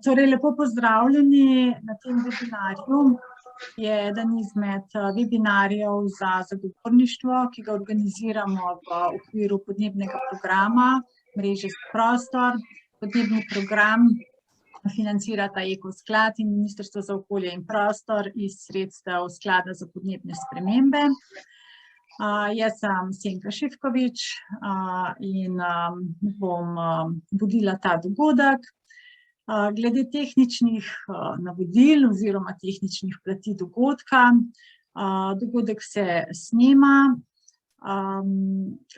Torej, lepo pozdravljeni na tem webinarju. Je eden izmed webinarjev za zagovorništvo, ki ga organiziramo v okviru podnebnega programa Mreže za prostor. Podnebni program financirata Ekosklad in Ministrstvo za okolje in prostor iz sredstev Sklada za podnebne spremembe. Jaz sem Senka Šefkovič in bom vodila ta dogodek. Glede tehničnih navodil oziroma tehničnih plati dogodka, dogodek se snema,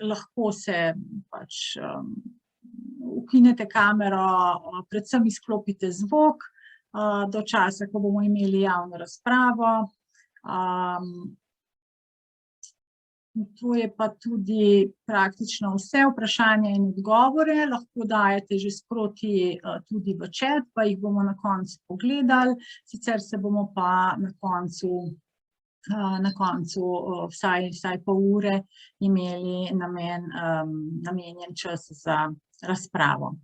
lahko se pač ukinete kamero, predvsem izklopite zvok do časa, ko bomo imeli javno razpravo. To je pa tudi praktično vse vprašanja in odgovore, lahko dajete že sproti tudi v chat, pa jih bomo na koncu pogledali, sicer se bomo pa na koncu vsaj pol ure imeli namenjen čas za razpravo.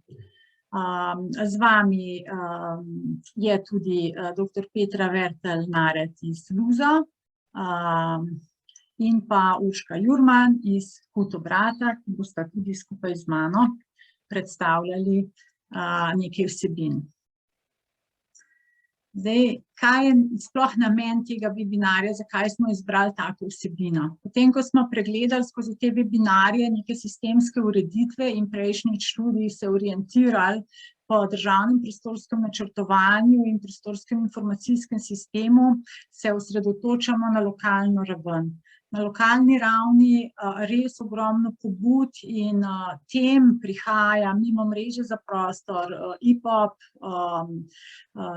Z vami je tudi dr. Petra Vertelj-Naret iz LUZA, in pa Urška Jurman iz Fotobrata, ki bosta tudi skupaj z mano predstavljali nekaj vsebin. Zdaj, kaj je sploh namen tega webinarja, zakaj smo izbrali tako vsebino? Potem, ko smo pregledali skozi te webinarje neke sistemske ureditve in prejšnjič tudi se orientirali po državnem prostorskem načrtovanju in prostorskem informacijskem sistemu, se osredotočamo na lokalno raven. Na lokalni ravni res ogromno pobud in tem prihaja mimo Mreže za prostor, IPOP,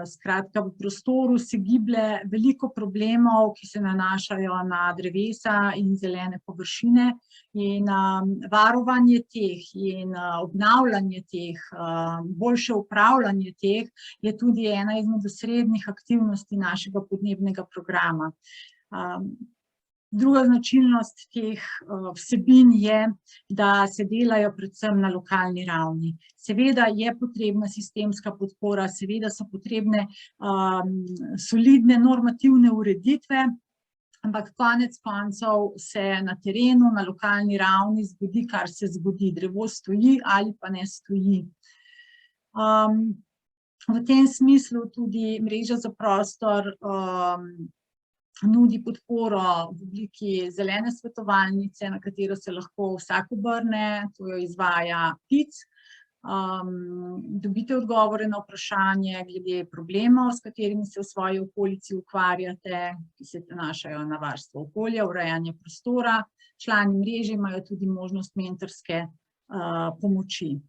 skratka v prostoru se giblje veliko problemov, ki se nanašajo na drevesa in zelene površine in varovanje teh in obnavljanje teh, boljše upravljanje teh je tudi ena izmed osrednjih aktivnosti našega podnebnega programa. Druga značilnost teh vsebin je, da se delajo predvsem na lokalni ravni. Seveda je potrebna sistemska podpora, seveda so potrebne solidne normativne ureditve, ampak konec koncev se na terenu, na lokalni ravni zgodi, kar se zgodi. Drevo stoji ali pa ne stoji. V tem smislu tudi Mreža za prostor nudi podporo v obliki zelene svetovalnice, na katero se lahko vsak obrne, to jo izvaja PIC. Dobite odgovore na vprašanje glede problemov, s katerimi se v svoji okolici ukvarjate, ki se nanašajo na varstvo okolja, urejanje prostora. Člani mreže imajo tudi možnost mentorske pomoči.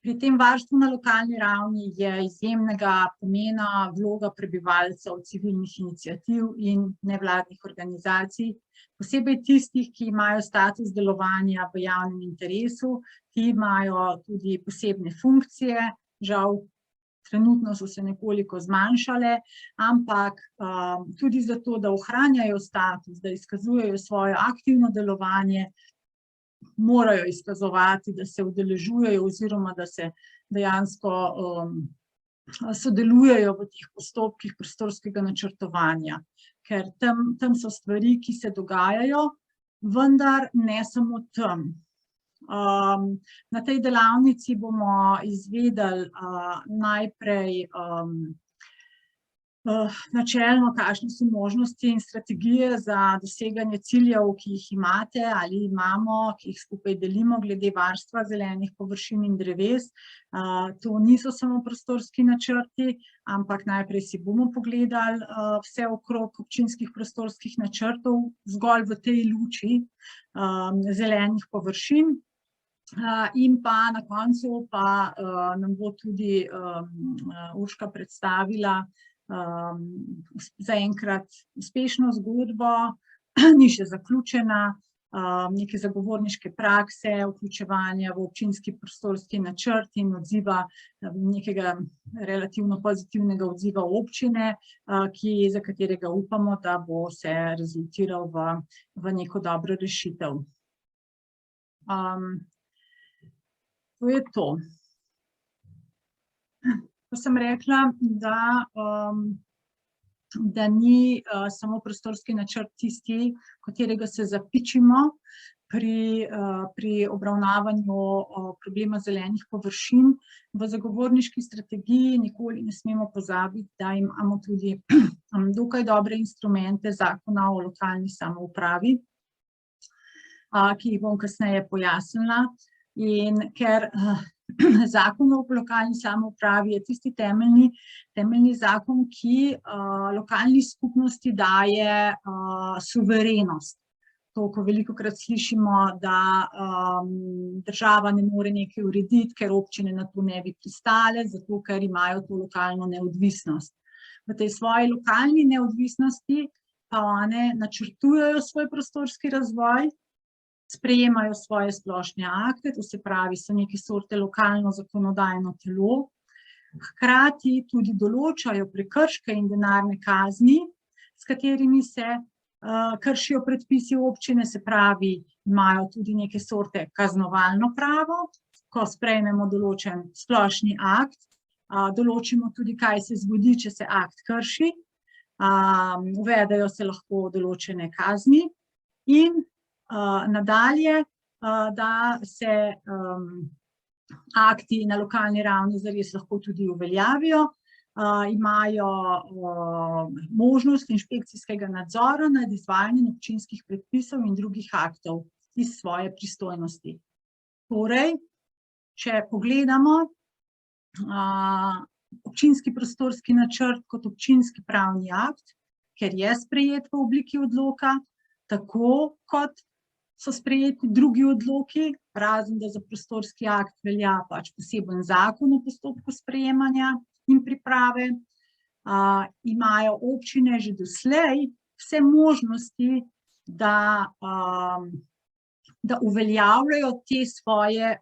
Pri tem varstvu na lokalni ravni je izjemnega pomena vloga prebivalcev, civilnih iniciativ in nevladnih organizacij, posebej tistih, ki imajo status delovanja v javnem interesu, ki imajo tudi posebne funkcije, žal trenutno so se nekoliko zmanjšale, ampak tudi zato, da ohranjajo status, da izkazujejo svoje aktivno delovanje, morajo izkazovati, da se udeležujejo oziroma da se dejansko sodelujejo v teh postopkih prostorskega načrtovanja. Ker tam so stvari, ki se dogajajo, vendar ne samo tam. Na tej delavnici bomo izvedeli najprej načelno, kakšne so možnosti in strategije za doseganje ciljev, ki jih imate ali imamo, ki jih skupaj delimo glede varstva zelenih površin in dreves. To niso samo prostorski načrti, ampak najprej si bomo pogledali vse okrog občinskih prostorskih načrtov, zgolj v tej luči zelenih površin. In pa na koncu pa nam bo tudi Urška predstavila zaenkrat uspešno zgodbo, ni še zaključena, neke zagovorniške prakse, vključevanja v občinski prostorski načrt in odziva, nekega relativno pozitivnega odziva občine, za katerega upamo, da bo se rezultiral v neko dobro rešitev. To je to. ko sem rekla, da ni samo prostorski načrt tisti, katerega se zapičimo pri obravnavanju problema zelenih površin. V zagovorniški strategiji nikoli ne smemo pozabiti, da imamo tudi dokaj dobre instrumente Zakona o lokalni samoupravi, ki jih bom kasneje pojasnila. In ker Zakon o lokalni samoupravi je tisti temeljni zakon, ki lokalni skupnosti daje suverenost. To, ko velikokrat slišimo, da država ne more nekaj urediti, ker občine na to ne bi pristale, zato ker imajo to lokalno neodvisnost. V tej svoji lokalni neodvisnosti pa one načrtujejo svoj prostorski razvoj, sprejemajo svoje splošne akte, to se pravi, so neke sorte lokalno zakonodajno telo, hkrati tudi določajo prekrške in denarne kazni, s katerimi se kršijo predpisi občine, se pravi, imajo tudi neke sorte kaznovalno pravo, ko sprejmemo določen splošni akt, določimo tudi, kaj se zgodi, če se akt krši, uvedejo se lahko določene kazni in nadalje, da se akti na lokalni ravni zares lahko tudi uveljavijo, imajo možnost inšpekcijskega nadzora nad izvajanjem občinskih predpisov in drugih aktov iz svoje pristojnosti. Torej, če pogledamo občinski prostorski načrt kot občinski pravni akt, ker je sprejet v obliki odloka, tako kot so sprejeti drugi odloki, razen da za prostorski akt velja pač poseben zakon o postopku sprejemanja in priprave, imajo občine že doslej vse možnosti, da uveljavljajo te svoje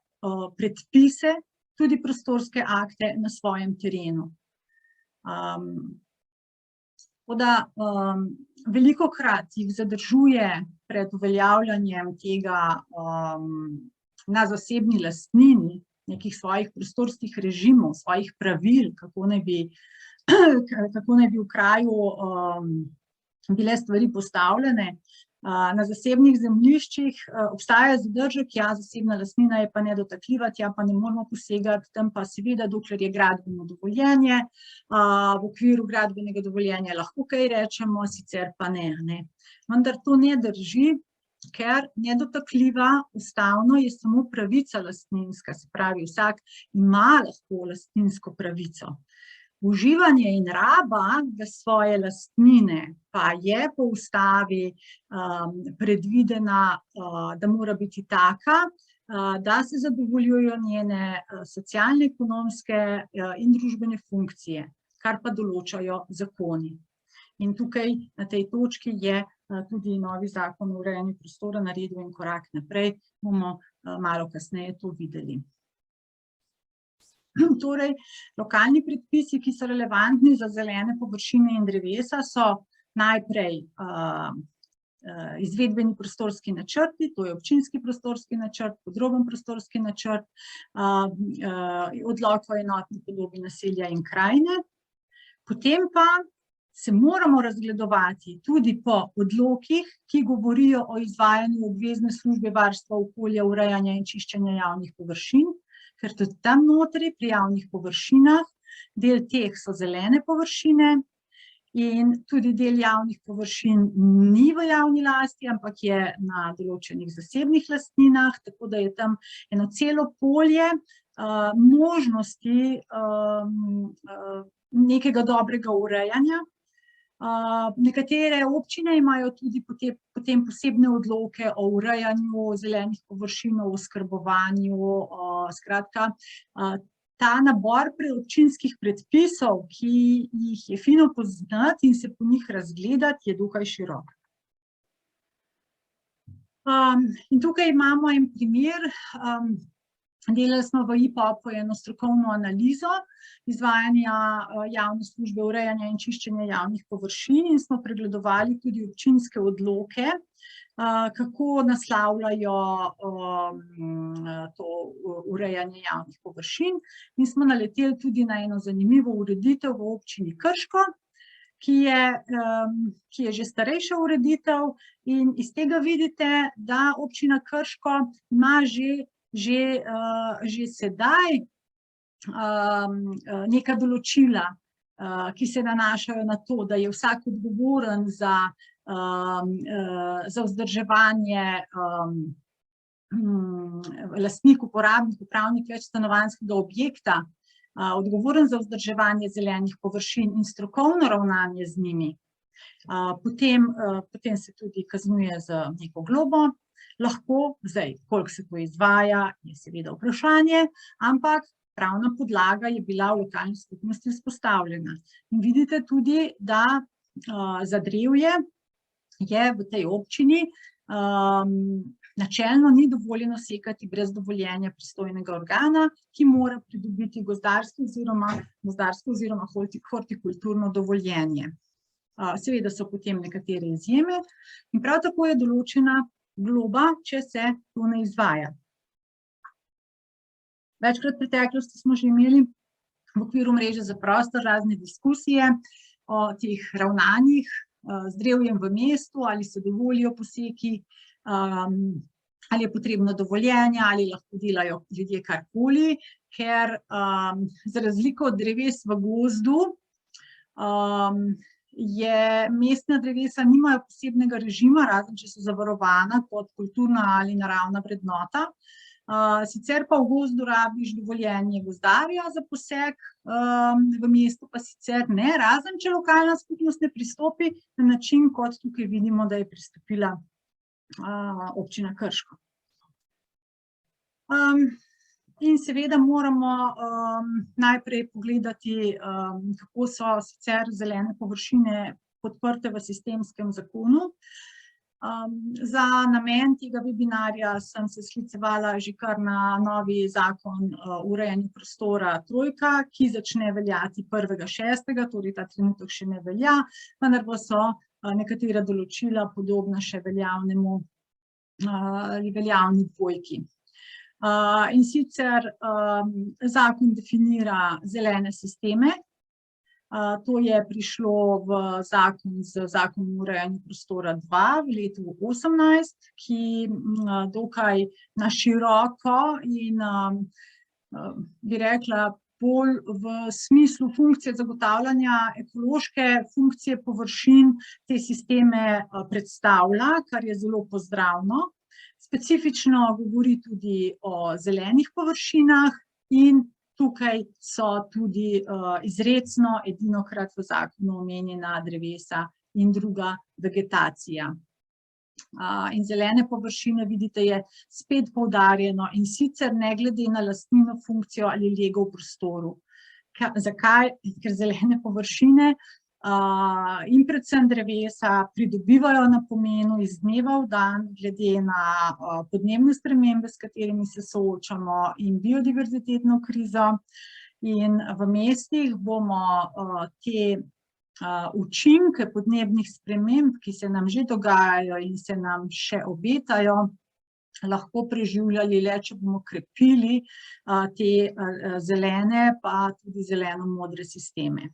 predpise, tudi prostorske akte na svojem terenu. Velikokrat jih zadržuje pred uveljavljanjem tega na zasebni lastnini, nekih svojih prostorskih režimov, svojih pravil, kako naj bi v kraju bile stvari postavljene. Na zasebnih zemljiščih obstaja zadržek, ja, zasebna lastnina je pa nedotakljiva, tja pa ne moramo posegati, tam pa seveda, dokler je gradbeno dovoljenje, v okviru gradbenega dovoljenja lahko kaj rečemo, sicer pa ne. Vendar to ne drži, ker nedotakljiva ustavno je samo pravica lastninska, se pravi, vsak ima lahko lastninsko pravico. Uživanje in raba v svoje lastnine pa je po ustavi predvidena, da mora biti taka, da se zadovoljujejo njene socialne, ekonomske in družbene funkcije, kar pa določajo zakoni. In tukaj na tej točki je tudi novi zakon o urejanju prostora naredil en korak naprej, bomo malo kasneje to videli. Torej, lokalni predpisi, ki so relevantni za zelene površine in drevesa, so najprej izvedbeni prostorski načrti, to je občinski prostorski načrt, podroben prostorski načrt, odlok o enotni podobi naselja in krajine. Potem pa se moramo razgledovati tudi po odlokih, ki govorijo o izvajanju obvezne službe varstva okolja, urejanja in čiščenja javnih površin, ker tudi tam notri pri javnih površinah, del teh so zelene površine in tudi del javnih površin ni v javni lasti, ampak je na določenih zasebnih lastninah, tako da je tam eno celo polje možnosti nekega dobrega urejanja. Nekatere občine imajo tudi potem posebne odloke o urejanju zelenih površin, o oskrbovanju, skratka, ta nabor občinskih predpisov, ki jih je fino poznati in se po njih razgledati, je dokaj širok. In tukaj imamo en primer, delali smo v IPOP-u eno strokovno analizo izvajanja javne službe urejanja in čiščenja javnih površin in smo pregledovali tudi občinske odloke kako naslavljajo to urejanje javnih površin. Mi smo naleteli tudi na eno zanimivo ureditev v občini Krško, ki je že starejša ureditev, in iz tega vidite, da občina Krško ima že sedaj neka določila, ki se nanašajo na to, da je vsak odgovoren za vzdrževanje, lastnik, uporabnik, upravnik večstanovanjskega objekta, odgovoren za vzdrževanje zelenih površin in strokovno ravnanje z njimi. Potem se tudi kaznuje z neko globo. Lahko, zdaj, koliko se to izvaja, je seveda vprašanje, ampak pravna podlaga je bila v lokalni skupnosti vzpostavljena. In vidite tudi, da za drevje je v tej občini načelno ni dovoljeno sekati brez dovoljenja pristojnega organa, ki mora pridobiti gozdarsko oziroma hortikulturno dovoljenje. Seveda so potem nekatere izjeme in prav tako je določena globa, če se to ne izvaja. Večkrat v preteklosti smo že imeli v okviru mreže za prostor razne diskusije o teh ravnanjih z drevjem v mestu, ali se dovolijo poseki, ali je potrebno dovoljenje, ali lahko delajo ljudje karkoli, ker za razliko od dreves v gozdu, mestna drevesa nimajo posebnega režima, razen če so zavarovana kot kulturna ali naravna vrednota. Sicer pa v gozdu rabiš dovoljenje gozdarja za poseg, v mestu pa sicer ne, razen če lokalna skupnost ne pristopi na način, kot tukaj vidimo, da je pristopila občina Krško. In seveda moramo najprej pogledati, kako so sicer zelene površine podprte v sistemskem zakonu. Za namen tega webinarja sem se sklicevala že kar na novi zakon o urejanju prostora trojka, ki začne veljati 1.6., torej ta trenutek še ne velja, vendar pa so nekatera določila podobna še veljavni dvojki. In sicer zakon definira zelene sisteme. To je prišlo v zakon o urejanju prostora 2 v letu 2018, ki dokaj na široko in bi rekla bolj v smislu funkcije zagotavljanja ekološke funkcije površin te sisteme predstavlja, kar je zelo pozdravno. Specifično govori tudi o zelenih površinah in tukaj so tudi izrecno edinokrat v zakonu omenjena drevesa in druga vegetacija. In zelene površine, vidite, je spet poudarjeno, in sicer ne glede na lastnino, funkcijo ali lego v prostoru. Zakaj? Ker zelene površine in predvsem drevesa pridobivajo na pomenu iz dneva v dan, glede na podnebne spremembe, s katerimi se soočamo, in biodiverzitetno krizo. In v mestih bomo te učinke podnebnih sprememb, ki se nam že dogajajo in se nam še obetajo, lahko preživljali le, če bomo krepili te zelene pa tudi zeleno-modre sisteme.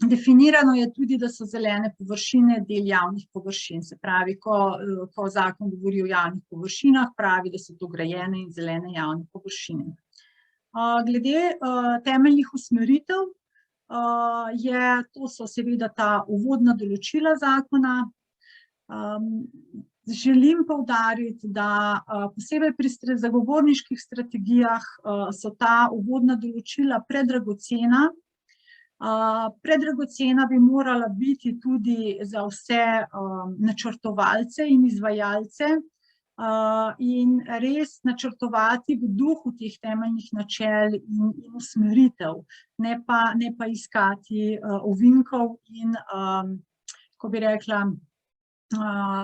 Definirano je tudi, da so zelene površine del javnih površin, se pravi, ko zakon govori o javnih površinah, pravi, da so to grajene in zelene javne površine. Glede temeljnih usmeritev, to so seveda ta uvodna določila zakona. Želim poudariti, da posebej pri zagovorniških strategijah so ta uvodna določila predragocena. Predragocena bi morala biti tudi za vse načrtovalce in izvajalce in res načrtovati v duhu teh temeljnih načel in usmeritev, ne pa iskati ovinkov in, ko bi rekla,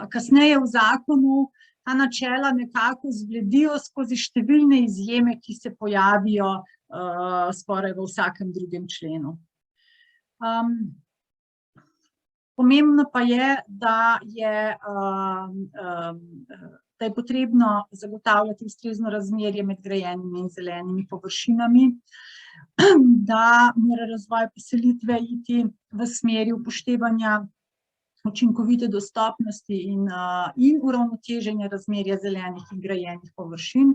kasneje v zakonu ta načela nekako zbledijo skozi številne izjeme, ki se pojavijo skoraj v vsakem drugem členu. Pomembno pa je, da je potrebno zagotavljati ustrezno razmerje med grajenimi in zelenimi površinami, da mora razvoj poselitve iti v smeri upoštevanja učinkovite dostopnosti in uravnoteženja razmerja zelenih in grajenih površin,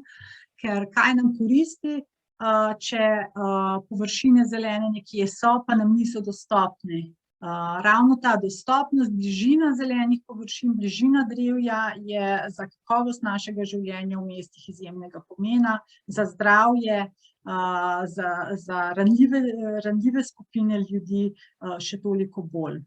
ker kaj nam koristi, če površine zelene nekje so, pa nam niso dostopne. Ravno ta dostopnost, bližina zelenih površin, bližina drevja je za kakovost našega življenja v mestih izjemnega pomena, za zdravje, za ranljive skupine ljudi še toliko bolj.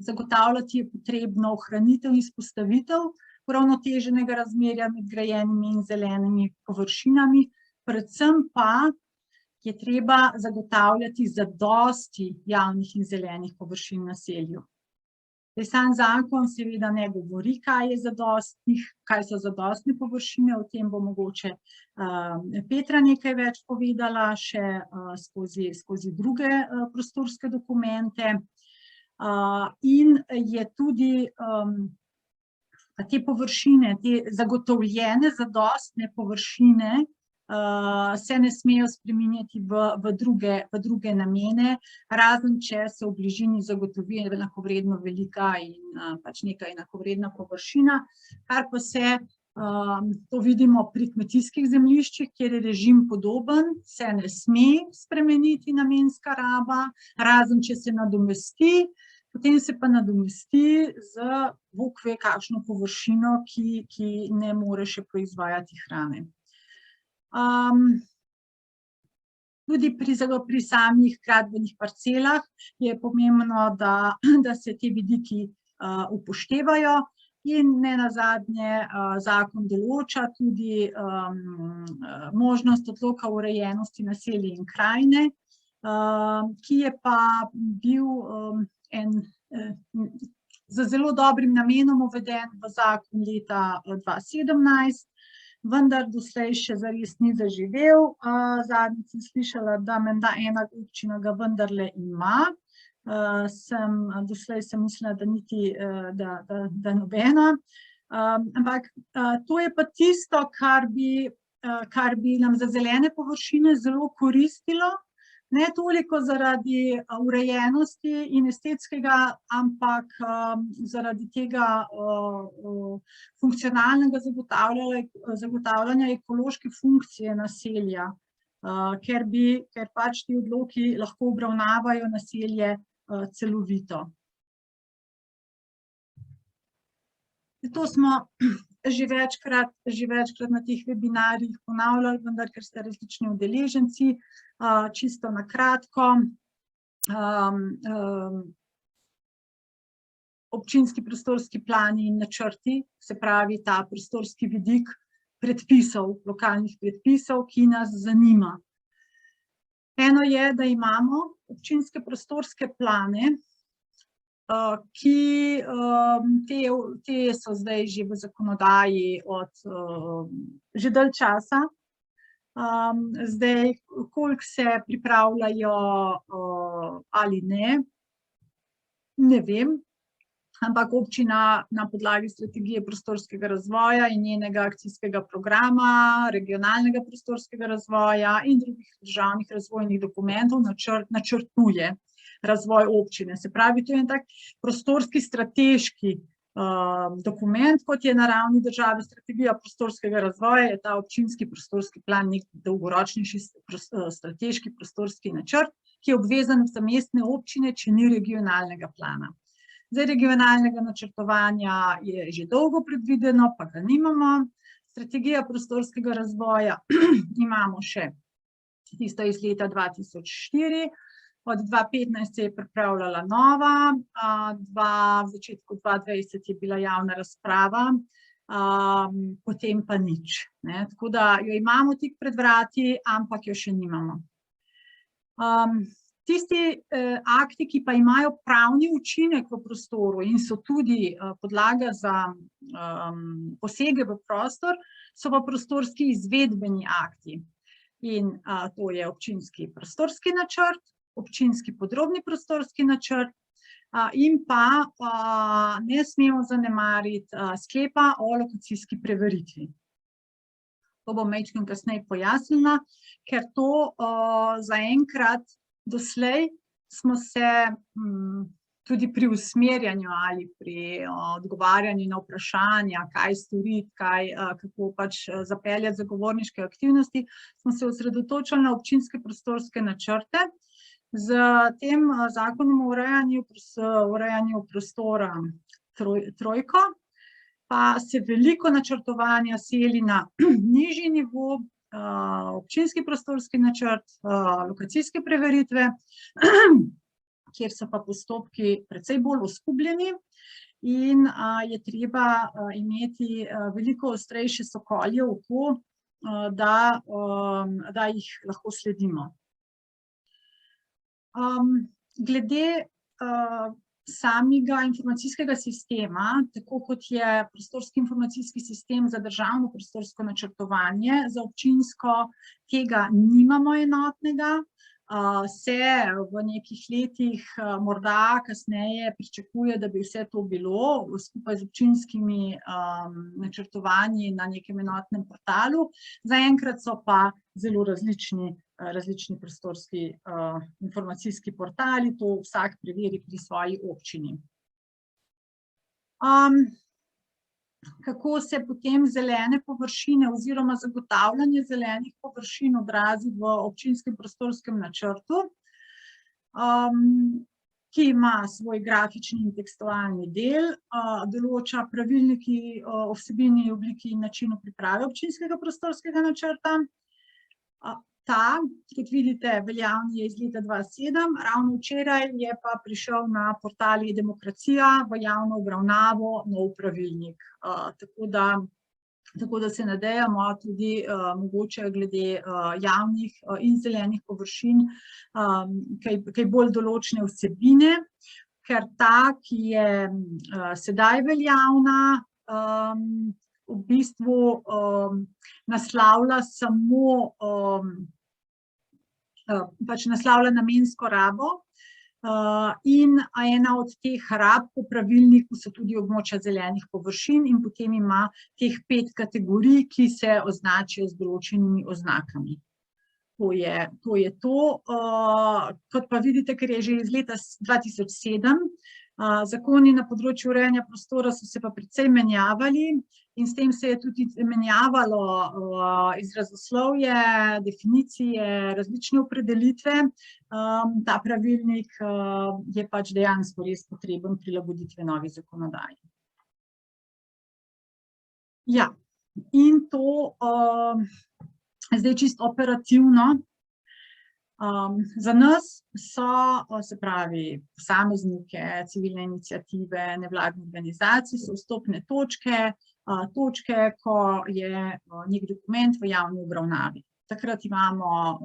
Zagotavljati je potrebno ohranitev in vzpostavitev uravnoteženega razmerja med grajenimi in zelenimi površinami, predvsem pa je treba zagotavljati zadosti javnih in zelenih površin v naselju. Sam zakon seveda ne govori, kaj so zadostne površine, o tem bo mogoče Petra nekaj več povedala, še skozi druge prostorske dokumente. In je tudi te površine, te zagotovljene zadostne površine se ne smejo spreminjati v druge namene, razen če se v bližini zagotovi enakovredno velika in pač neka enakovredna površina, kar pa se, to vidimo pri kmetijskih zemljiščih, kjer je režim podoben, se ne sme spremeniti namenska raba, razen če se nadomesti, potem se pa nadomesti z bogve kakšno površino, ki ne more še proizvajati hrane. Tudi pri samih gradbenih parcelah je pomembno, da se te vidiki upoštevajo in nenazadnje zakon določa tudi možnost odloka o urejenosti naselij in krajine, ki je pa bil z zelo dobrim namenom uveden v zakon leta 2017, vendar doslej še zares ni zaživel. Zadnjič sem slišala, da menda ena občina ga vendarle ima. Doslej sem mislila, da niti da nobena. Ampak to je pa tisto, kar bi nam za zelene površine zelo koristilo, ne toliko zaradi urejenosti in estetskega, ampak zaradi tega funkcionalnega zagotavljanja ekološke funkcije naselja, ker pač ti odloki lahko obravnavajo naselje celovito. To smo že večkrat na teh webinarjih ponavljali, vendar ker ste različni udeleženci, čisto na kratko. Občinski prostorski plani in načrti, se pravi ta prostorski vidik predpisov, lokalnih predpisov, ki nas zanima. Eno je, da imamo občinske prostorske plane, ki te so zdaj že v zakonodaji od že dalj časa. Zdaj, koliko se pripravljajo ali ne vem, ampak občina na podlagi strategije prostorskega razvoja in njenega akcijskega programa, regionalnega prostorskega razvoja in drugih državnih razvojnih dokumentov načrtuje razvoj občine. Se pravi, to je en tak prostorski strateški dokument, kot je na ravni države strategija prostorskega razvoja, je ta občinski prostorski plan nek dolgoročnejši strateški prostorski načrt, ki je obvezan za mestne občine, če ni regionalnega plana. Zdaj, regionalnega načrtovanja je že dolgo predvideno, pa ga nimamo. Strategija prostorskega razvoja imamo še tisto iz leta 2004, od 2015 se je pripravljala nova, v začetku 2020 je bila javna razprava, potem pa nič. Tako da jo imamo tik pred vrati, ampak jo še nimamo. Tisti akti, ki pa imajo pravni učinek v prostoru in so tudi podlaga za posege v prostor, so pa prostorski izvedbeni akti. In to je občinski prostorski načrt, občinski podrobni prostorski načrt, in pa ne smemo zanemariti sklepa o lokacijski preveritvi. To bom majčkeno kasneje pojasnila, ker to zaenkrat doslej smo se tudi pri usmerjanju ali pri odgovarjanju na vprašanja, kaj storiti, kako pač zapeljati zagovorniške aktivnosti, smo se osredotočili na občinske prostorske načrte. Z tem zakonom o urejanju prostora trojko pa se veliko načrtovanja seli na nižji nivo, občinski prostorski načrt, lokacijske preveritve, kjer so pa postopki precej bolj oskubljeni in je treba imeti veliko ostrejše sokolje v oko, da jih lahko sledimo. Glede samega informacijskega sistema, tako kot je prostorski informacijski sistem za državno prostorsko načrtovanje, za občinsko tega nimamo enotnega, se v nekih letih morda kasneje pričakuje, da bi vse to bilo skupaj z občinskimi načrtovanji na nekem enotnem portalu. Zaenkrat so pa zelo različni prostorski informacijski portali, to vsak preveri pri svoji občini. Kako se potem zelene površine oziroma zagotavljanje zelenih površin odrazi v občinskem prostorskem načrtu, ki ima svoj grafični in tekstualni del, določa pravilniki o vsebini, obliki in načinu priprave občinskega prostorskega načrta. Ta, kot vidite, veljavni je iz leta 2007, ravno včeraj je pa prišel na portal e-demokracija v javno obravnavo nov pravilnik. Tako da se nadejamo tudi mogoče glede javnih in zelenih površin kaj bolj določne vsebine, ker ta, ki je sedaj veljavna, v bistvu naslavlja samo naslavlja namensko rabo in ena od teh rab po pravilniku so tudi območja zelenih površin in potem ima teh 5 kategorij, ki se označijo z določenimi oznakami. To je to. Kot pa vidite, ker je že iz leta 2007, zakoni na področju urejanja prostora so se pa precej menjavali in s tem se je tudi menjavalo izrazoslovje, definicije, različne opredelitve. Ta pravilnik je pač dejansko res potreben prilagoditve novi zakonodaji. Ja, in to zdaj čisto operativno. Za nas so, se pravi, posameznike, civilne iniciative, nevladne organizacije, so vstopne točke, ko je nek dokument v javni obravnavi. Takrat imamo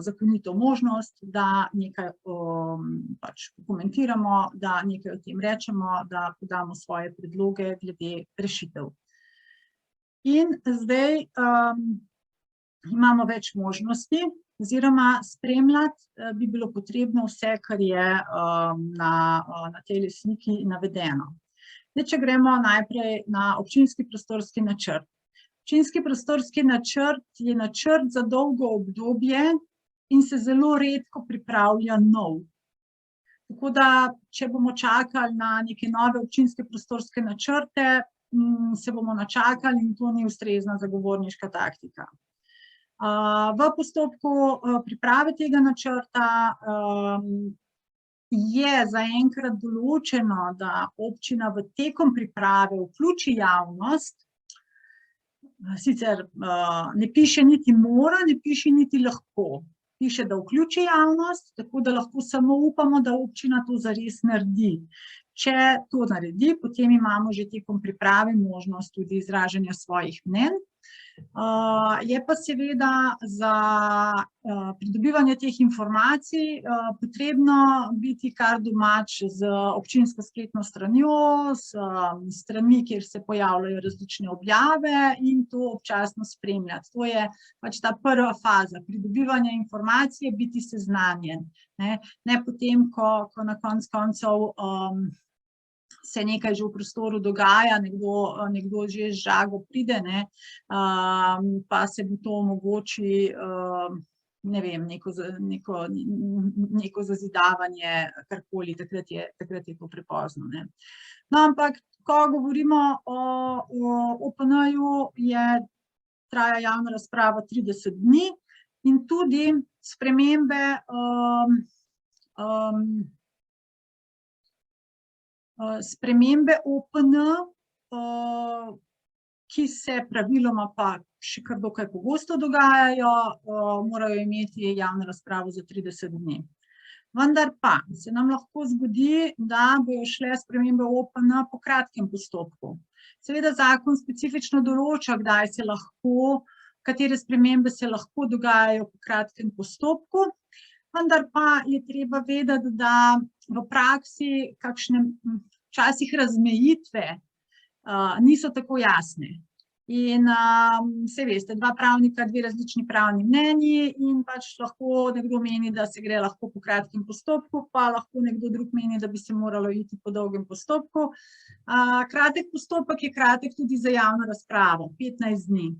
zakonito možnost, da nekaj pač komentiramo, da nekaj o tem rečemo, da podamo svoje predloge glede rešitev. In zdaj imamo več možnosti, oziroma spremljati bi bilo potrebno vse, kar je na tej sliki navedeno. Zdaj, če gremo najprej na občinski prostorski načrt. Občinski prostorski načrt je načrt za dolgo obdobje in se zelo redko pripravlja nov. Tako da, če bomo čakali na neke nove občinske prostorske načrte, se bomo načakali in to ni ustrezna zagovorniška taktika. V postopku priprave tega načrta je zaenkrat določeno, da občina v tekom priprave vključi javnost, sicer ne piše niti mora, ne piše niti lahko. Piše, da vključi javnost, tako da lahko samo upamo, da občina to zares naredi. Če to naredi, potem imamo že tekom priprave možnost tudi izražanja svojih mnenj. Je pa seveda za pridobivanje teh informacij potrebno biti kar domač z občinsko spletno stranjo, s stranmi, kjer se pojavljajo različne objave in to občasno spremljati. To je pač ta prva faza, pridobivanje informacije, biti seznanjen. Ne potem, ko na koncu koncev se nekaj že v prostoru dogaja, nekdo že z žago pride, pa se mu to omogoči, ne vem, neko zazidavanje, karkoli, takrat je to prepozno. No, ampak, ko govorimo o OPN-ju, traja javna razprava 30 dni in tudi spremembe OPN, ki se praviloma pa še kar dokaj pogosto dogajajo, morajo imeti javno razpravo za 30 dni. Vendar pa se nam lahko zgodi, da bojo šle spremembe OPN po kratkem postopku. Seveda zakon specifično določa, katere spremembe se lahko dogajajo po kratkem postopku, vendar pa je treba vedeti, da v praksi kakšne včasih razmejitve niso tako jasne. In saj veste, dva pravnika, dve različni pravni mnenji in pač lahko nekdo meni, da se gre lahko po kratkem postopku, pa lahko nekdo drug meni, da bi se moralo iti po dolgem postopku. Kratek postopek je kratek tudi za javno razpravo, 15 dni.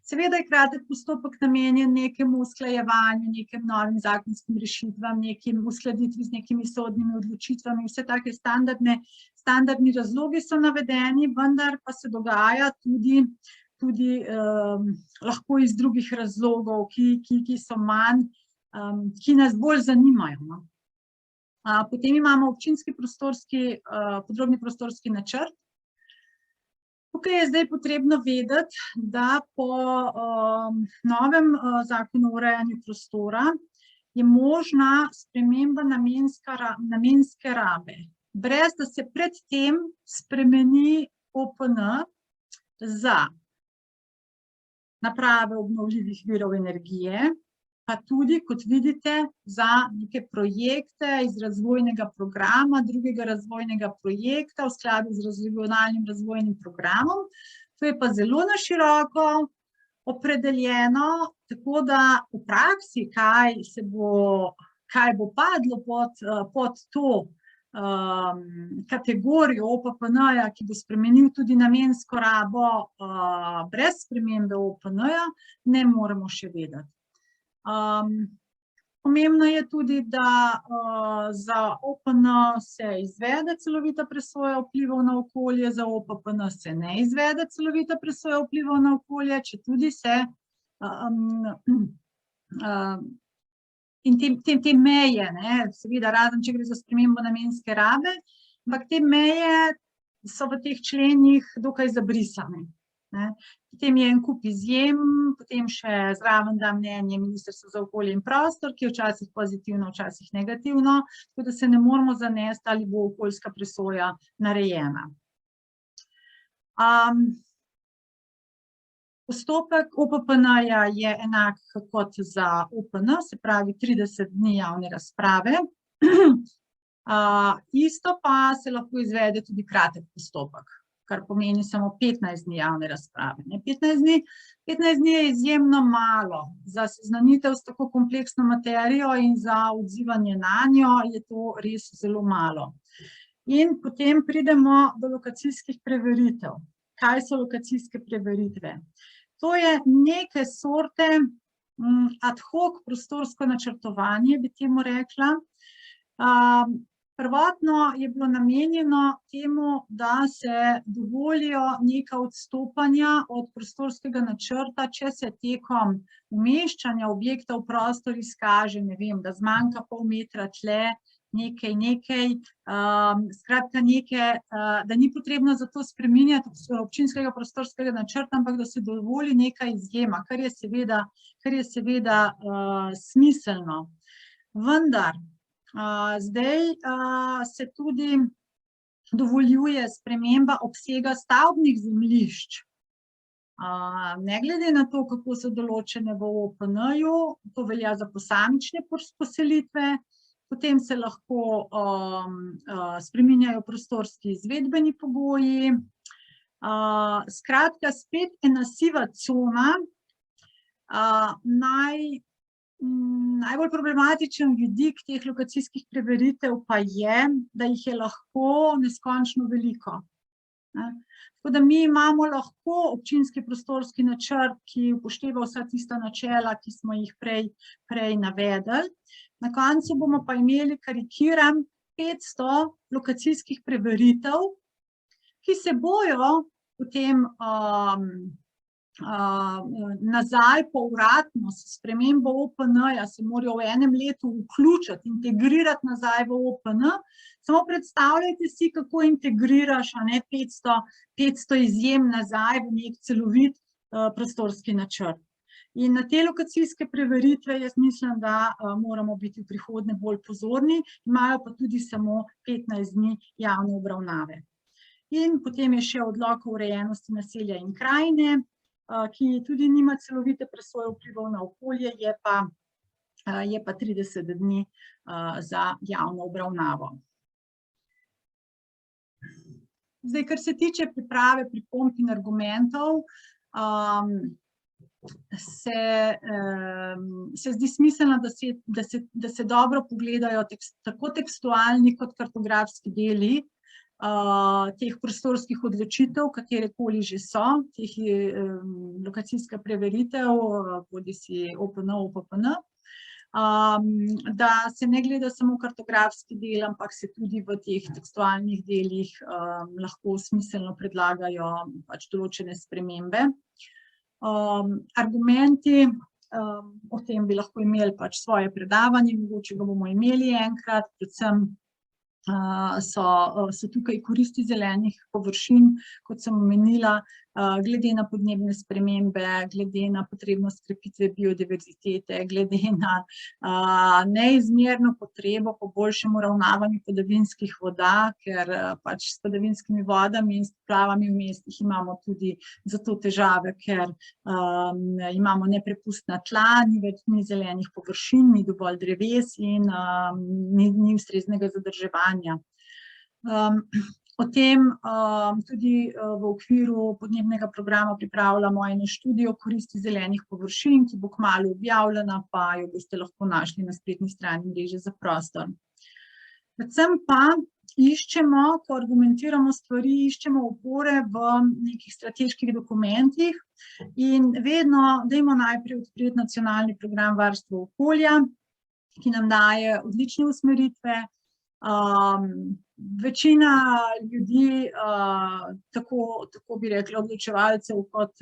Seveda je kratek postopek namenjen nekemu usklajevanju, nekim novim zakonskim rešitvam, nekim uskladitvi z nekimi sodnimi odločitvami, vse take standardni razlogi so navedeni, vendar pa se dogaja tudi lahko iz drugih razlogov, ki so manj, ki nas bolj zanimajo. Potem imamo občinski podrobni prostorski načrt. Tukaj je zdaj potrebno vedeti, da po novem zakonu o urejanju prostora je možna sprememba namenske rabe, brez da se predtem spremeni OPN za naprave obnovljivih virov energije, pa tudi, kot vidite, za neke projekte iz razvojnega programa, drugega razvojnega projekta v skladu z regionalnim razvojnim programom. To je pa zelo na široko opredeljeno, tako da v praksi, kaj bo padlo pod to kategorijo OPPN-ja, ki bo spremenil tudi namensko rabo brez spremembe OPN-ja, ne moremo še vedeti. Pomembno je tudi, da za OPN se izvede celovita presoja vplivov na okolje, za OPPN se ne izvede celovita presoja vplivov na okolje, četudi se in te meje, seveda razen, če gre za spremembo namenske rabe, ampak te meje so v teh členih dokaj zabrisane. Potem je en kup izjem, potem še zraven da mnenje Ministrstva za okolje in prostor, ki je včasih pozitivno, včasih negativno, tako da se ne moramo zanesti, ali bo okoljska presoja narejena. Postopek OPPN-ja je enak kot za OPN, se pravi 30 dni javne razprave. Isto pa se lahko izvede tudi kratek postopek, kar pomeni samo 15 dni javne razprave. 15 dni je izjemno malo. Za seznanitev s tako kompleksno materijo in za odzivanje nanjo je to res zelo malo. In potem pridemo do lokacijskih preveritev. Kaj so lokacijske preveritve? To je neke sorte ad hoc prostorsko načrtovanje, bi temu rekla. Prvotno je bilo namenjeno temu, da se dovolijo neka odstopanja od prostorskega načrta, če se tekom umeščanja objekta v prostor izkaže, ne vem, da zmanjka pol metra tle, nekaj, skratka da ni potrebno za to spreminjati občinskega prostorskega načrta, ampak da se dovoli neka izjema, kar je seveda smiselno. Vendar, zdaj se tudi dovoljuje sprememba obsega stavbnih zemljišč Ne glede na to, kako so določene v OPN-ju, to velja za posamične poselitve, potem se lahko spreminjajo prostorski izvedbeni pogoji. Skratka, spet ena siva cona. Najbolj problematičen vidik teh lokacijskih preveritev pa je, da jih je lahko neskončno veliko. Tako da mi imamo lahko občinski prostorski načrt, ki upošteva vsa tista načela, ki smo jih prej navedli. Na koncu bomo pa imeli, karikiram, 500 lokacijskih preveritev, ki se bojo potem nazaj povratno s spremembo OPN-ja se morajo v enem letu vključiti, integrirati nazaj v OPN. Samo predstavljajte si, kako integriraš 500 izjem nazaj v nek celovit prostorski načrt. In na te lokacijske preveritve jaz mislim, da moramo biti v prihodnje bolj pozorni, imajo pa tudi samo 15 dni javne obravnave. In potem je še odlok o urejenosti naselja in krajine, ki tudi nima celovite presoje vplivov na okolje, je pa 30 dni za javno obravnavo. Zdaj, kar se tiče priprave pripomb in argumentov, se zdi smiselno, da se dobro pogledajo tako tekstualni kot kartografski deli teh prostorskih odločitev, katerekoli že so, teh lokacijska preveritev, bodisi OPN, OPPN, da se ne gleda samo kartografski del, ampak se tudi v teh tekstualnih delih lahko smiselno predlagajo določene spremembe. Argumenti, o tem bi lahko imeli svoje predavanje, mogoče ga bomo imeli enkrat, predvsem so tukaj koristi zelenih površin, kot sem omenila, glede na podnebne spremembe, glede na potrebnost krepitve biodiverzitete, glede na neizmerno potrebo po boljšem uravnavanju padavinskih voda, ker s padavinskimi vodami in s poplavami v mestih imamo tudi zato težave, ker imamo neprepustna tla, ni zelenih površin, ni dovolj dreves in ni ustreznega zadrževanja. O tem tudi v okviru podnebnega programa pripravljamo eno študijo koristi zelenih površin, ki bo kmalu objavljena, pa jo boste lahko našli na spletni strani Mreže za prostor. Predvsem pa iščemo, ko argumentiramo stvari, iščemo opore v nekih strateških dokumentih in vedno dajmo najprej odpreti nacionalni program varstva okolja, ki nam daje odlične usmeritve. Večina ljudi, tako bi rekla, odločevalcev kot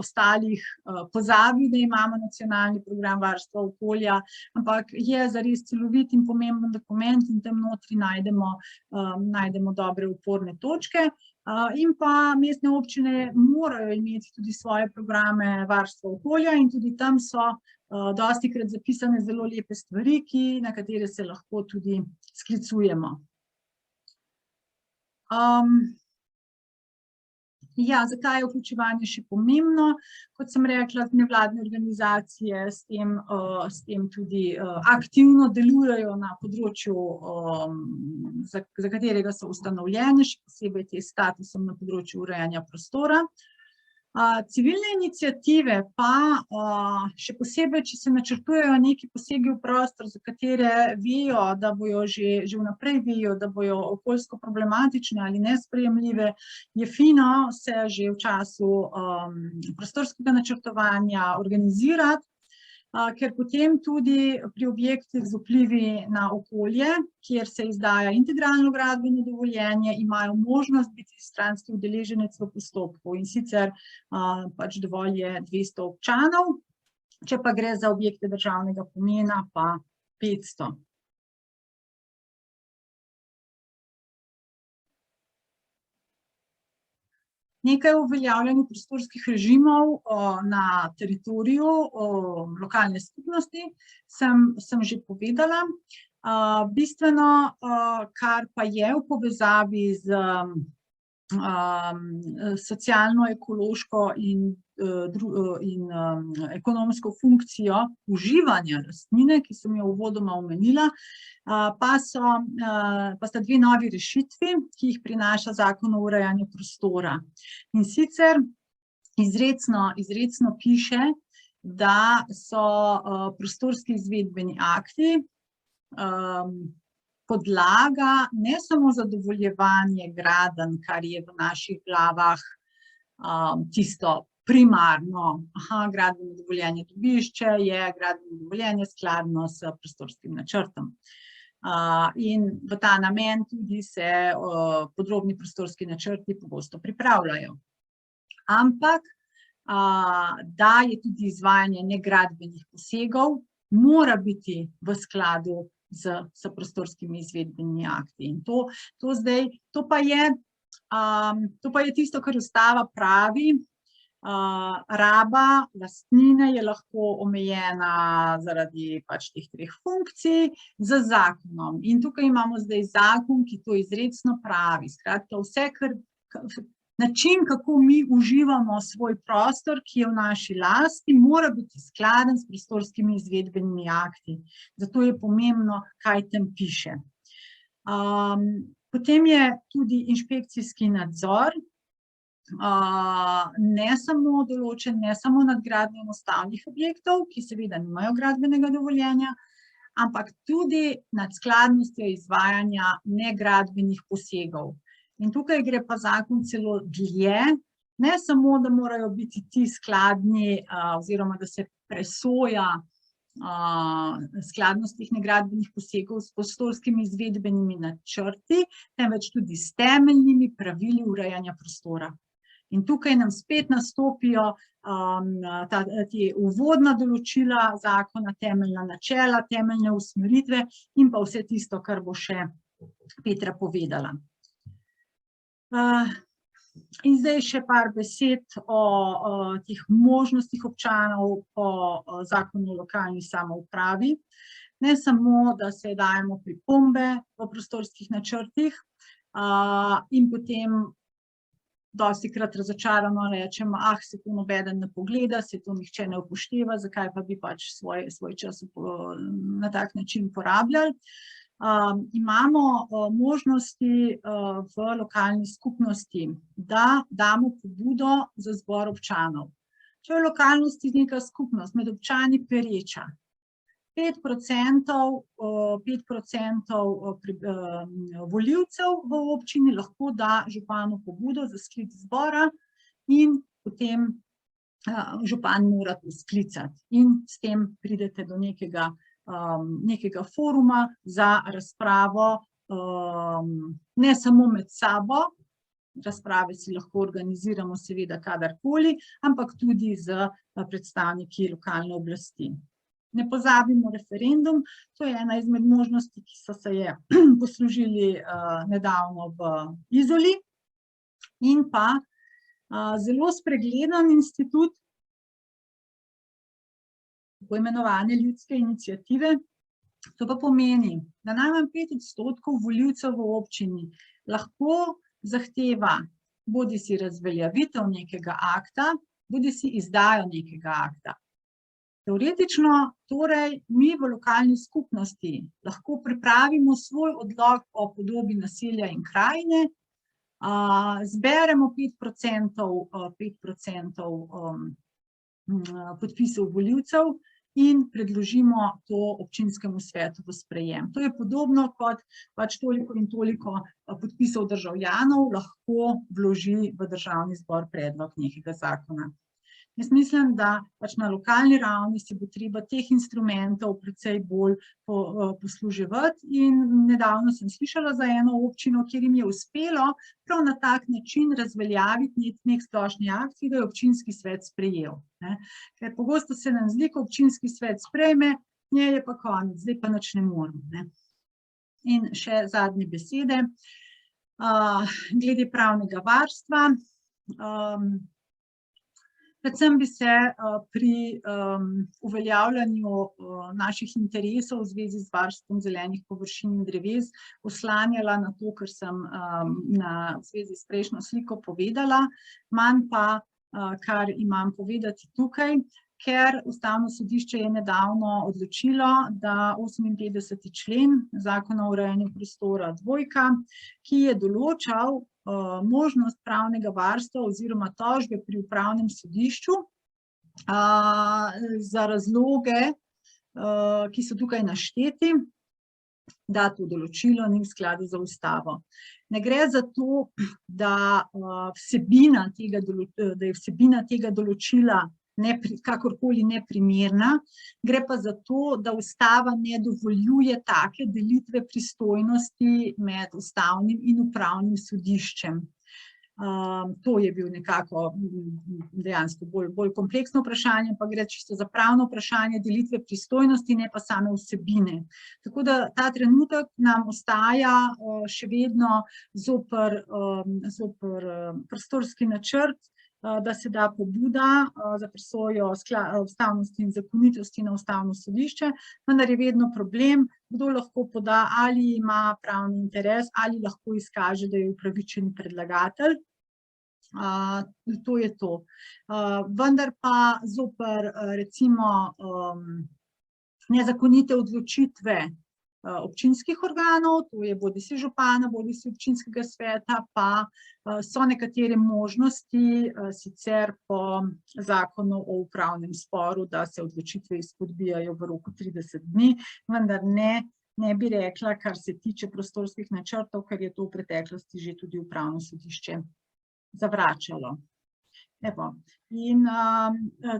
ostalih, pozabi, da imamo nacionalni program varstva okolja, ampak je zares celovit in pomemben dokument in tam notri najdemo dobre oporne točke. In pa mestne občine morajo imeti tudi svoje programe varstva okolja in tudi tam so dostikrat zapisane zelo lepe stvari, na katere se lahko tudi sklicujemo. Zakaj je vključevanje še pomembno? Kot sem rekla, nevladne organizacije s tem tudi aktivno delujejo na področju, za katerega so ustanovljene, še posebej te statusom na področju urejanja prostora. Civilne iniciative pa, še posebej, če se načrtujejo neki posegi v prostor, za katere vejo, da bojo že vnaprej vejo, da bojo okoljsko problematične ali nesprejemljive, je fino se že v času prostorskega načrtovanja organizirati, ker potem tudi pri objektih z vplivi na okolje, kjer se izdaja integralno gradbeno dovoljenje, imajo možnost biti stranski udeleženec v postopku, in sicer dovolj je 200 občanov, če pa gre za objekte državnega pomena, pa 500. Nekaj o uveljavljanju prostorskih režimov na teritoriju lokalne skupnosti sem že povedala. Bistveno, kar pa je v povezavi z socialno, ekološko in ekonomsko funkcijo uživanja lastnine, ki sem jo uvodoma omenila, pa sta dve novi rešitvi, ki jih prinaša Zakon o urejanju prostora. In sicer izrecno piše, da so prostorski izvedbeni akti podlaga ne samo za dovoljevanje gradenj, kar je v naših glavah tisto primarno, gradbeno dovoljenje dobiš, če je gradbeno dovoljenje skladno s prostorskim načrtom. In v ta namen tudi se podrobni prostorski načrti pogosto pripravljajo. Ampak, da je tudi izvajanje negradbenih posegov, mora biti v skladu s prostorskimi izvedbenimi akti. In to pa je tisto, kar ustava pravi. Raba lastnine je lahko omejena zaradi pač teh treh funkcij z zakonom. In tukaj imamo zdaj zakon, ki to izrecno pravi. Skratka, vse, način, kako mi uživamo svoj prostor, ki je v naši lasti, mora biti skladen s prostorskimi izvedbenimi akti. Zato je pomembno, kaj tam piše. Potem je tudi inšpekcijski nadzor, ne samo določen, ne samo nad gradnjo enostavnih objektov, ki seveda nimajo gradbenega dovoljenja, ampak tudi nad skladnostjo izvajanja negradbenih posegov. In tukaj gre pa zakon celo dlje, ne samo, da morajo biti ti skladni oziroma da se presoja skladnost teh negradbenih posegov s prostorskimi izvedbenimi načrti, temveč tudi s temeljnimi pravili urejanja prostora. In tukaj nam spet nastopijo te uvodna določila zakona, temeljna načela, temeljne usmeritve in pa vse tisto, kar bo še Petra povedala. In zdaj še par besed o teh možnostih občanov po zakonu o lokalni samoupravi. Ne samo, da se dajemo pripombe v prostorskih načrtih in potem dostikrat razočarano rečemo, se to nobeden ne pogleda, se to nihče ne upošteva, zakaj pa bi pač svoj čas na tak način porabljali. Imamo možnosti v lokalni skupnosti, da damo pobudo za zbor občanov. Če je v lokalnosti neka skupnost med občani pereča, 5% volivcev v občini lahko da županu pobudo za sklic zbora in potem župan mora to sklicati. In s tem pridete do nekega foruma za razpravo, ne samo med sabo, razprave si lahko organiziramo seveda kadarkoli, ampak tudi z predstavniki lokalne oblasti. Ne pozabimo referendum, to je ena izmed možnosti, ki so se je poslužili nedavno v Izoli, in pa zelo spregledan institut poimenovane ljudske iniciative. To pa pomeni, da najmanj 5% volivcev v občini lahko zahteva bodisi razveljavitev nekega akta, bodisi izdajo nekega akta. Teoretično, torej, mi v lokalni skupnosti lahko pripravimo svoj odlok o podobi naselja in krajine, zberemo 5% podpisov volivcev in predložimo to občinskemu svetu v sprejem. To je podobno kot pač toliko in toliko podpisov državljanov lahko vloži v državni zbor predlog nekega zakona. Jaz mislim, da pač na lokalni ravni si bo treba teh instrumentov precej bolj posluževati, in nedavno sem slišala za eno občino, kjer jim je uspelo prav na tak način razveljaviti nek splošni akt, ki ga je občinski svet sprejel. Ker pogosto se nam zdi, ko občinski svet sprejme, je pa konec, zdaj pa nič ne moremo. In še zadnje besede. Glede pravnega varstva. Predvsem bi se pri uveljavljanju naših interesov v zvezi z varstvom zelenih površin in dreves oslanjala na to, kar sem v zvezi s prejšnjo sliko povedala, manj pa kar imam povedati tukaj, ker Ustavno sodišče je nedavno odločilo, da 58. člen Zakona o urejanju prostora dvojka, ki je določal možnost pravnega varstva oziroma tožbe pri upravnem sodišču za razloge, ki so tukaj našteti, da to določilo ni v skladu z Ustavo. Ne gre za to, da je vsebina tega določila kakorkoli neprimerna, gre pa za to, da Ustava ne dovoljuje take delitve pristojnosti med ustavnim in upravnim sodiščem. To je bil nekako dejansko bolj kompleksno vprašanje, pa gre čisto za pravno vprašanje delitve pristojnosti, ne pa same vsebine. Tako da ta trenutek nam ostaja še vedno zoper prostorski načrt, da se da pobuda za presojo ustavnosti in zakonitosti na Ustavno sodišče, vendar je vedno problem, kdo lahko poda, ali ima pravni interes, ali lahko izkaže, da je upravičen predlagatelj. To je to. Vendar pa zoper recimo nezakonite odločitve občinskih organov, to je bodisi župana, bodisi občinskega sveta, pa so nekatere možnosti sicer po zakonu o upravnem sporu, da se odločitve izpodbijajo v roku 30 dni, vendar ne bi rekla, kar se tiče prostorskih načrtov, ker je to v preteklosti že tudi upravno sodišče zavračalo. Evo. In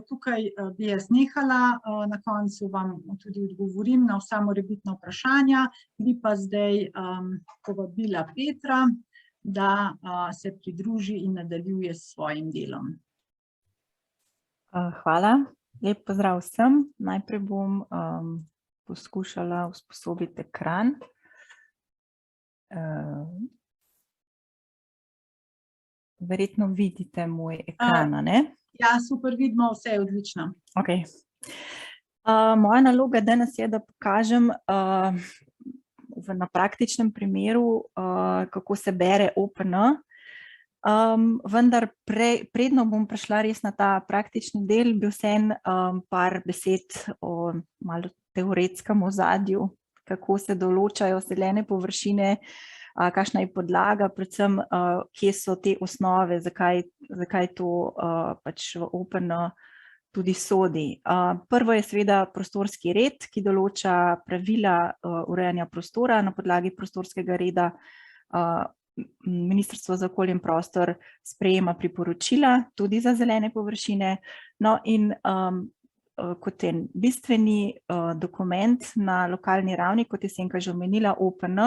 tukaj bi jaz nehala, na koncu vam tudi odgovorim na vsa morebitna vprašanja, bi pa zdaj povabila Petra, da se pridruži in nadaljuje s svojim delom. Hvala, lep pozdrav vsem. Najprej bom poskušala usposobiti ekran. Verjetno vidite moj ekran, ne? Ja, super, vidimo, vse je odlično. Ok. Moja naloga danes je, da pokažem na praktičnem primeru, kako se bere OPN, vendar predno bom prišla res na ta praktični del, bi vseeno par besed o malo teoretskem ozadju, kako se določajo zelene površine, kakšna je podlaga, predvsem kje so te osnove, zakaj to pač v OPN tudi sodi. Prvo je seveda prostorski red, ki določa pravila urejanja prostora. Na podlagi prostorskega reda Ministrstvo za okolje in prostor sprejema priporočila tudi za zelene površine. No in kot en bistveni dokument na lokalni ravni, kot je Senka že omenila, OPN,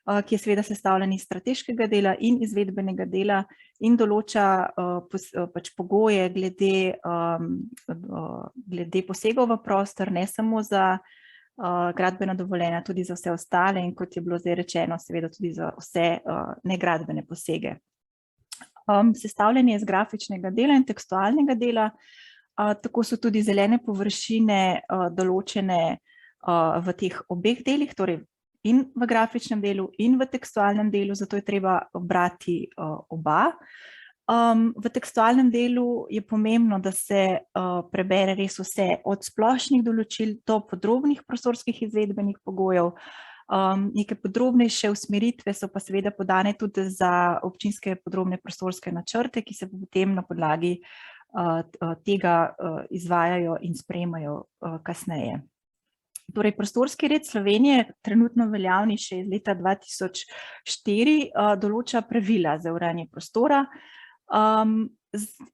ki je seveda sestavljen iz strateškega dela in izvedbenega dela in določa pač pogoje glede posegov v prostor, ne samo za gradbena dovoljenja, tudi za vse ostale in kot je bilo zdaj rečeno, seveda tudi za vse negradbene posege. Sestavljen je iz grafičnega dela in tekstualnega dela, tako so tudi zelene površine določene v teh obeh delih, torej in v grafičnem delu in v tekstualnem delu, zato je treba brati oba. V tekstualnem delu je pomembno, da se prebere res vse od splošnih določil do podrobnih prostorskih izvedbenih pogojev. Neke podrobnejše usmeritve so pa seveda podane tudi za občinske podrobne prostorske načrte, ki se potem na podlagi tega izvajajo in sprejemajo kasneje. Torej, prostorski red Slovenije, trenutno veljavni še iz leta 2004, določa pravila za urejanje prostora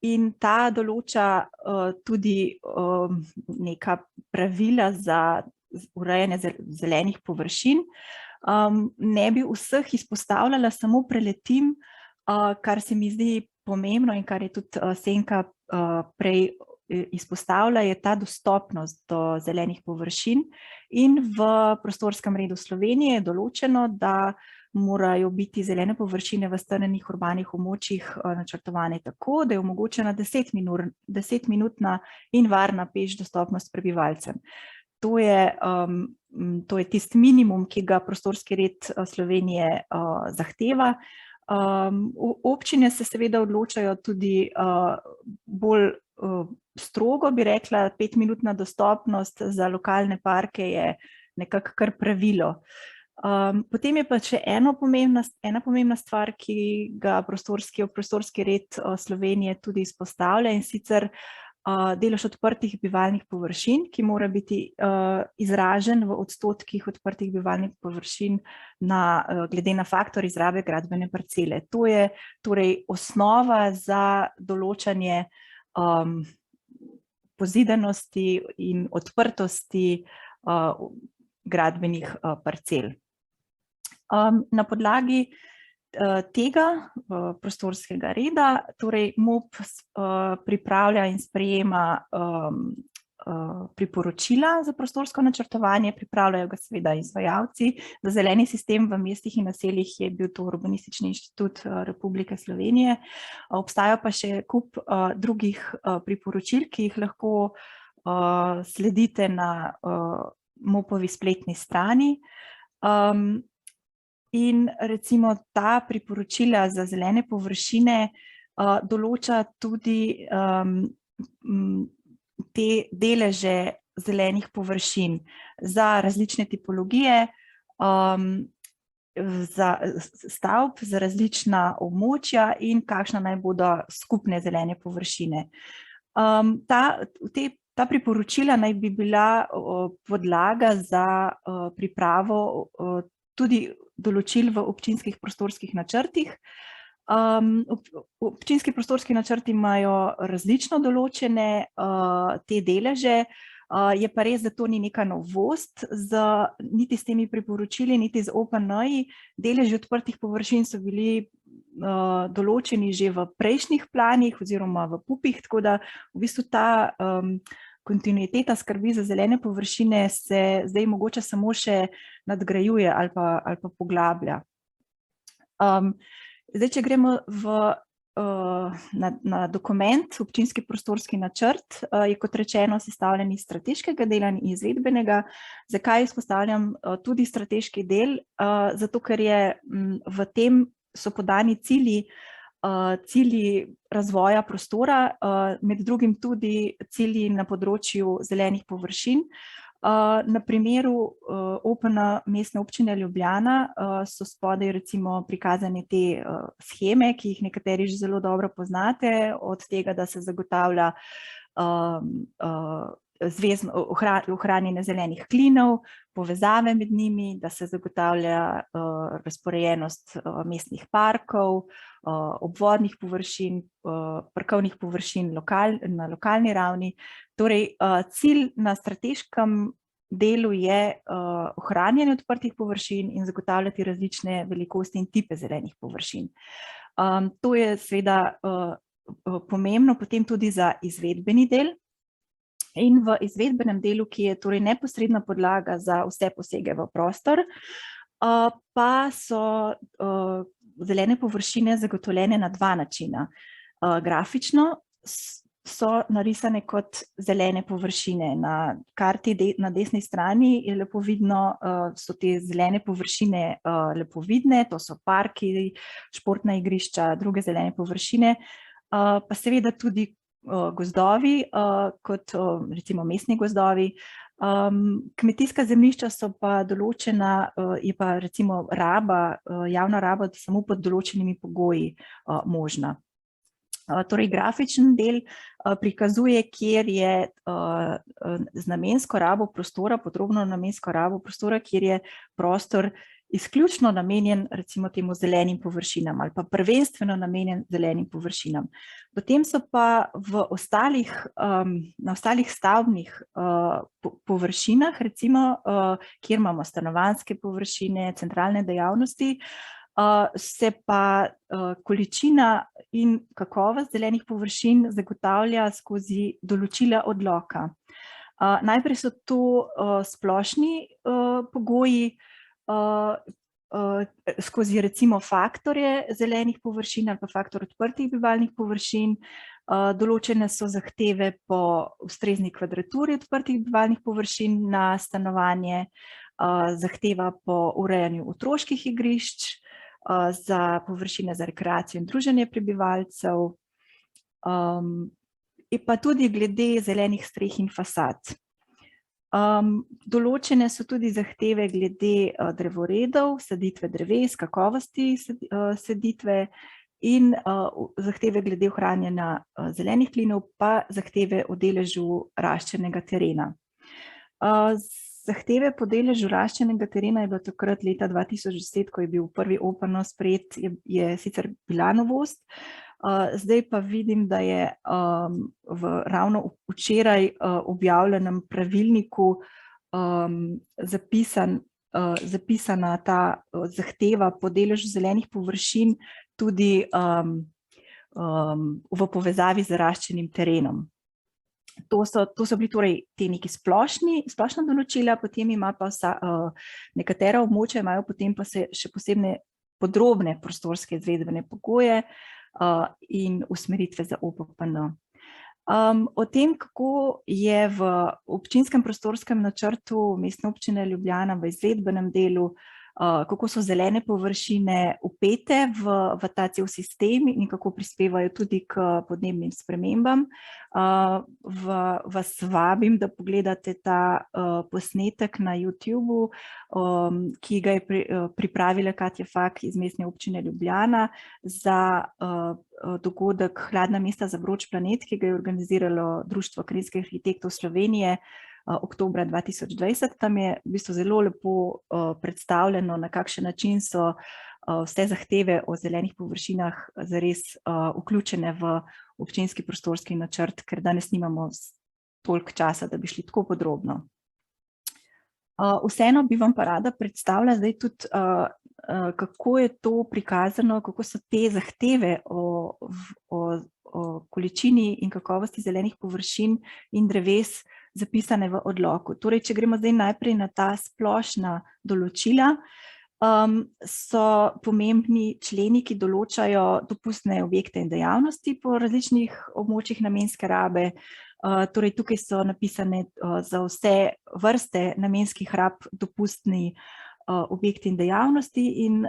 in ta določa tudi neka pravila za urejanje zelenih površin. Ne bi vseh izpostavljala, samo preletim, kar se mi zdi pomembno in kar je tudi Senka prej izpostavlja, je ta dostopnost do zelenih površin in v prostorskem redu Slovenije je določeno, da morajo biti zelene površine v strnjenih urbanih območjih načrtovane tako, da je omogočena 10-minutna in varna peš dostopnost prebivalcem. To je tisti minimum, ki ga prostorski red Slovenije zahteva. Občine se seveda odločajo tudi bolj strogo, bi rekla, 5-minutna dostopnost za lokalne parke je nekako kar pravilo. Potem je pa še ena pomembna stvar, ki ga prostorski red Slovenije tudi izpostavlja, in sicer delež odprtih bivalnih površin, ki mora biti izražen v odstotkih odprtih bivalnih površin glede na faktor izrabe gradbene parcele. To je torej osnova za določanje pozidanosti in odprtosti gradbenih parcel. Na podlagi tega prostorskega reda, torej MOP pripravlja in sprejema priporočila za prostorsko načrtovanje, pripravljajo ga seveda izvajalci. Za zeleni sistem v mestih in naseljih je bil to Urbanistični inštitut Republike Slovenije. Obstaja pa še kup drugih priporočil, ki jih lahko sledite na MOP-ovi spletni strani. In recimo ta priporočila za zelene površine določa tudi te deleže zelenih površin za različne tipologije stavb, za različna območja in kakšna naj bodo skupne zelene površine. Ta priporočila naj bi bila podlaga za pripravo tudi določil v občinskih prostorskih načrtih. Občinski prostorski načrti imajo različno določene te deleže, je pa res, da to ni neka novost, niti s temi priporočili, niti z OPN-ji. Deleži odprtih površin so bili določeni že v prejšnjih planih oziroma v PUP-ih, tako da v bistvu ta kontinuiteta skrbi za zelene površine se zdaj mogoče samo še nadgrajuje ali pa poglablja. Zdaj, če gremo na dokument, občinski prostorski načrt, je kot rečeno sestavljen iz strateškega dela in izvedbenega. Zakaj izpostavljam tudi strateški del? Zato, ker je v tem so podani cilji razvoja prostora, med drugim tudi cilji na področju zelenih površin. Na primeru OPN Mestne občine Ljubljana so spodaj recimo prikazane te sheme, ki jih nekateri že zelo dobro poznate, od tega, da se zagotavlja ohranjanje zelenih klinov, povezave med njimi, da se zagotavlja razporejenost mestnih parkov, obvodnih površin, parkovnih površin na lokalni ravni. Torej, cilj na strateškem delu je ohranjanje odprtih površin in zagotavljati različne velikosti in tipe zelenih površin. To je seveda pomembno potem tudi za izvedbeni del. In v izvedbenem delu, ki je torej neposredna podlaga za vse posege v prostor, pa so zelene površine zagotovljene na dva načina. Grafično so narisane kot zelene površine. Na karti na desni strani je lepo vidno, so te zelene površine lepo vidne, to so parki, športna igrišča, druge zelene površine, pa seveda tudi gozdovi, kot recimo mestni gozdovi. Kmetijska zemljišča so pa določena, je pa recimo javna raba samo pod določenimi pogoji možna. Torej, grafičen del prikazuje, kjer je z namensko rabo prostora, podrobno namensko rabo prostora, kjer je prostor izključno namenjen recimo temu zelenim površinam ali pa prvenstveno namenjen zelenim površinam. Potem so pa na ostalih stavbnih površinah, recimo, kjer imamo stanovanjske površine, centralne dejavnosti, se pa količina in kakovost zelenih površin zagotavlja skozi določila odloka. Najprej so to splošni pogoji, skozi recimo faktorje zelenih površin ali pa faktor odprtih bivalnih površin. Določene so zahteve po ustrezni kvadraturi odprtih bivalnih površin na stanovanje, zahteva po urejanju otroških igrišč, za površine za rekreacijo in druženje prebivalcev, in pa tudi glede zelenih streh in fasad. Določene so tudi zahteve glede drevoredov, saditve dreves, kakovosti saditve in zahteve glede ohranjanja zelenih plinov, pa zahteve o deležu raščenega terena. Zahteve po deležu raščenega terena je bilo takrat leta 2010, ko je bil prvi OPN sprejet, je sicer bila novost. Zdaj pa vidim, da je ravno včeraj objavljenem pravilniku zapisana ta zahteva po deležu zelenih površin tudi v povezavi z raščenim terenom. To so bili torej te neki splošna določila, potem ima pa nekatera območja imajo potem pa še posebne podrobne prostorske izvedbene pogoje in usmeritve za OPPN. O tem, kako je v občinskem prostorskem načrtu Mestne občine Ljubljana v izvedbenem delu, kako so zelene površine vpete v ta cel sistem in kako prispevajo tudi k podnebnim spremembam. Vas vabim, da pogledate ta posnetek na YouTubeu, ki ga je pripravila Katja Fak iz Mestne občine Ljubljana za dogodek Hladna mesta za vroč planet, ki ga je organiziralo Društvo krajinskih arhitektov Slovenije oktobra 2020. Tam je v bistvu zelo lepo predstavljeno, na kakšen način so vse zahteve o zelenih površinah zares vključene v občinski prostorski načrt, ker danes nimamo toliko časa, da bi šli tako podrobno. Vseeno bi vam pa rada predstavila zdaj tudi, kako je to prikazano, kako so te zahteve o količini in kakovosti zelenih površin in dreves zapisane v odloku. Torej, če gremo zdaj najprej na ta splošna določila, so pomembni členi, ki določajo dopustne objekte in dejavnosti po različnih območjih namenske rabe. Torej, tukaj so napisane za vse vrste namenskih rab dopustni objekti in dejavnosti in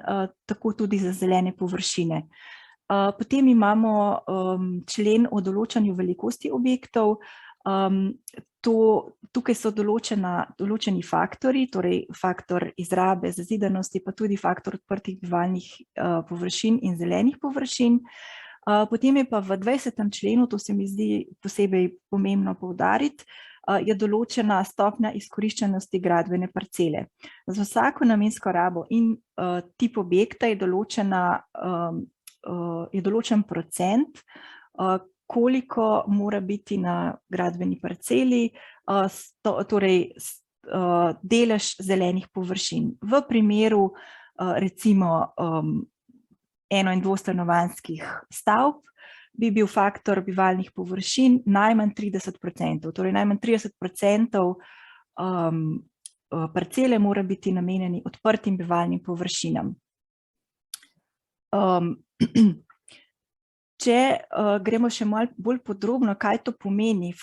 tako tudi za zelene površine. Potem imamo člen o določanju velikosti objektov. Tukaj so določeni faktorji, torej faktor izrabe, zazidanosti, pa tudi faktor odprtih bivalnih površin in zelenih površin. Potem je pa v 20. členu, to se mi zdi posebej pomembno poudariti, je določena stopnja izkoriščenosti gradbene parcele. Za vsako namensko rabo in tip objekta je določen procent, koliko mora biti na gradbeni parceli, torej delež zelenih površin. V primeru recimo eno- in dvostanovanjskih stavb bi bil faktor bivalnih površin najmanj 30%, torej najmanj 30% parcele mora biti namenjeni odprtim bivalnim površinam. Če gremo še malo bolj podrobno, kaj to pomeni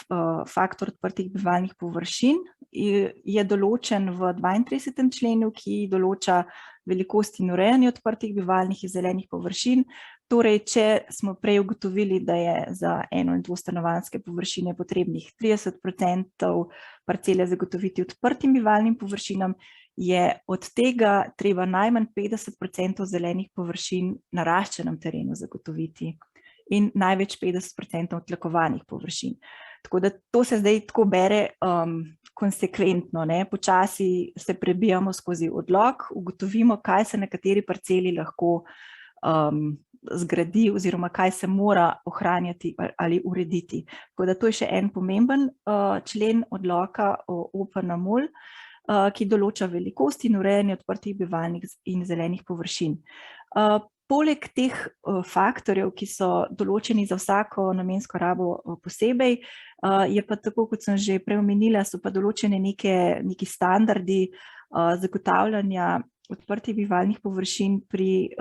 faktor odprtih bivalnih površin, je določen v 32. členu, ki določa velikost in urejanje odprtih bivalnih in zelenih površin. Torej, če smo prej ugotovili, da je za eno- in dvostanovanjske površine potrebnih 30% parcele zagotoviti odprtim bivalnim površinam, je od tega treba najmanj 50% zelenih površin na naraščenem terenu zagotoviti in največ 50% odtlakovanih površin. Tako da to se zdaj tako bere konsekventno, počasi se prebijamo skozi odlok, ugotovimo, kaj se na kateri parceli lahko zgradi oziroma kaj se mora ohranjati ali urediti. Tako da to je še en pomemben člen odloka o OPN-MOL, ki določa velikost in urejanje odprtih bivalnih in zelenih površin. Poleg teh faktorjev, ki so določeni za vsako namensko rabo posebej, je pa tako, kot sem že prej omenila, so pa določene neki standardi zagotavljanja odprtih bivalnih površin pri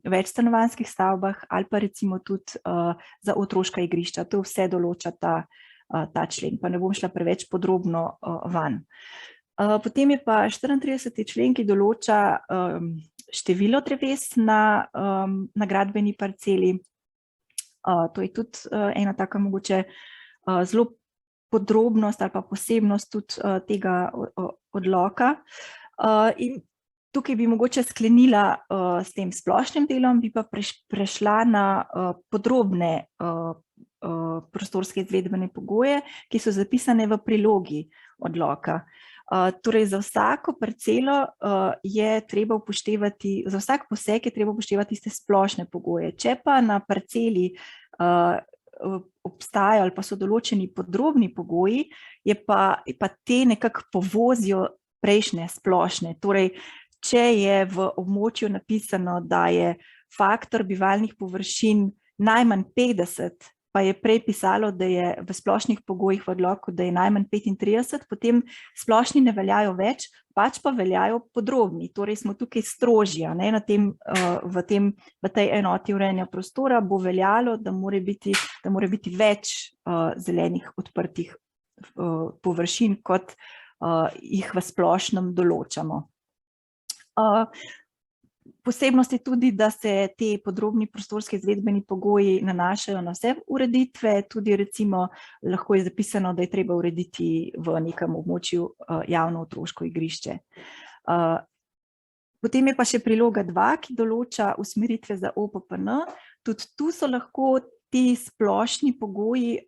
večstanovanjskih stavbah ali pa recimo tudi za otroška igrišča. To vse določa ta člen, pa ne bom šla preveč podrobno vanj. Potem je pa 34. člen, ki določa število dreves na gradbeni parceli. To je tudi ena taka mogoče zelo podrobnost ali pa posebnost tudi tega odloka. In tukaj bi mogoče sklenila s tem splošnim delom, bi pa prešla na podrobne prostorske izvedbene pogoje, ki so zapisane v prilogi odloka. Torej za vsako parcelo je treba upoštevati, za vsak poseg je treba upoštevati tiste splošne pogoje. Če pa na parceli obstajajo ali pa so določeni podrobni pogoji, pa te nekako povozijo prejšnje splošne. Torej, če je v območju napisano, da je faktor bivalnih površin najmanj 50, pa je prej pisalo, da je v splošnih pogojih v odloku, da je najmanj 35, potem splošni ne veljajo več, pač pa veljajo podrobni. Torej smo tukaj strožji, v tej enoti urejanja prostora bo veljalo, da mora biti več zelenih odprtih površin, kot jih v splošnem določamo. Posebnost je tudi, da se te podrobni prostorski izvedbeni pogoji nanašajo na vse ureditve, tudi recimo lahko je zapisano, da je treba urediti v nekem območju javno otroško igrišče. Potem je pa še priloga 2, ki določa usmeritve za OPPN. Tudi tu so lahko ti splošni pogoji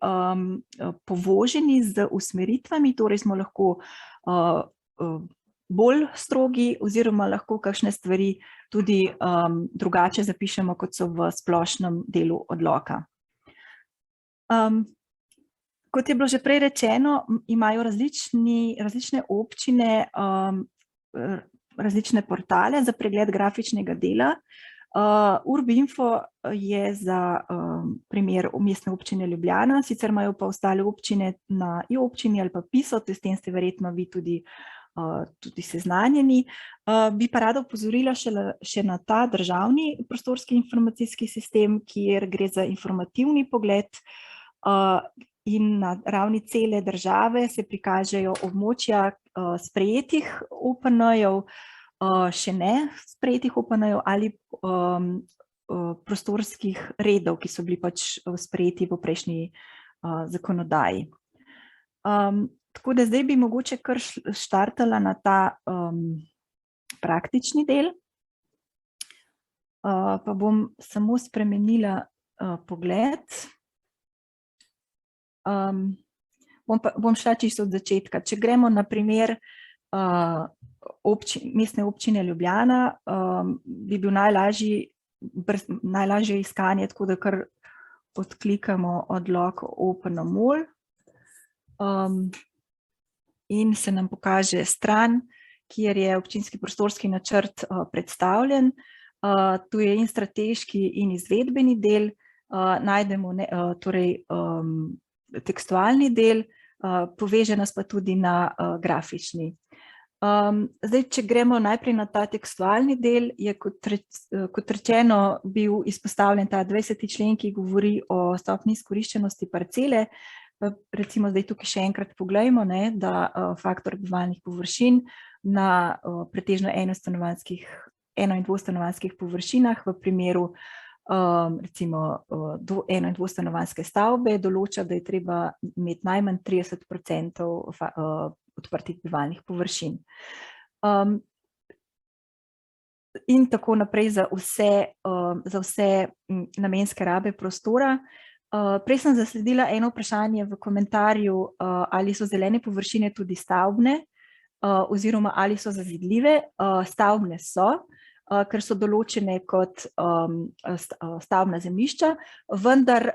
povoženi z usmeritvami, torej smo lahko bolj strogi oziroma lahko kakšne stvari tudi drugače zapišemo, kot so v splošnem delu odloka. Kot je bilo že prej rečeno, imajo različne občine različne portale za pregled grafičnega dela. Urbinfo je za primer Mestne občine Ljubljana, sicer imajo pa ostale občine na e-občini ali pa PISO, s tem ste verjetno vi tudi seznanjeni. Bi pa rada opozorila še na ta državni prostorski informacijski sistem, kjer gre za informativni pogled in na ravni cele države se prikažejo območja sprejetih OPN-jev, še ne sprejetih OPN-jev ali prostorskih redov, ki so bili pač sprejeti v prejšnji zakonodaji. Tako da zdaj bi mogoče kar štartala na ta praktični del. Pa bom samo spremenila pogled. Bom šla čisto od začetka. Če gremo na primer Mestne občine Ljubljana, bi bil najlažje iskanje, tako da kar odklikamo odlok OPN-MOL. In se nam pokaže stran, kjer je občinski prostorski načrt predstavljen. Tu je in strateški in izvedbeni del, najdemo torej tekstualni del, poveže nas pa tudi na grafični. Zdaj, če gremo najprej na ta tekstualni del, je kot rečeno bil izpostavljen ta 20. člen, ki govori o stopnji izkoriščenosti parcele. Recimo zdaj tukaj še enkrat poglejmo, da faktor bivalnih površin na pretežno eno- in dvostanovanjskih površinah v primeru recimo eno- in dvostanovanjske stavbe določa, da je treba imeti najmanj 30% odprtih bivalnih površin. In tako naprej za vse namenske rabe prostora. Prej sem zasledila eno vprašanje v komentarju, ali so zelene površine tudi stavbne oziroma ali so zazidljive. Stavbne so, ker so določene kot stavbna zemljišča, vendar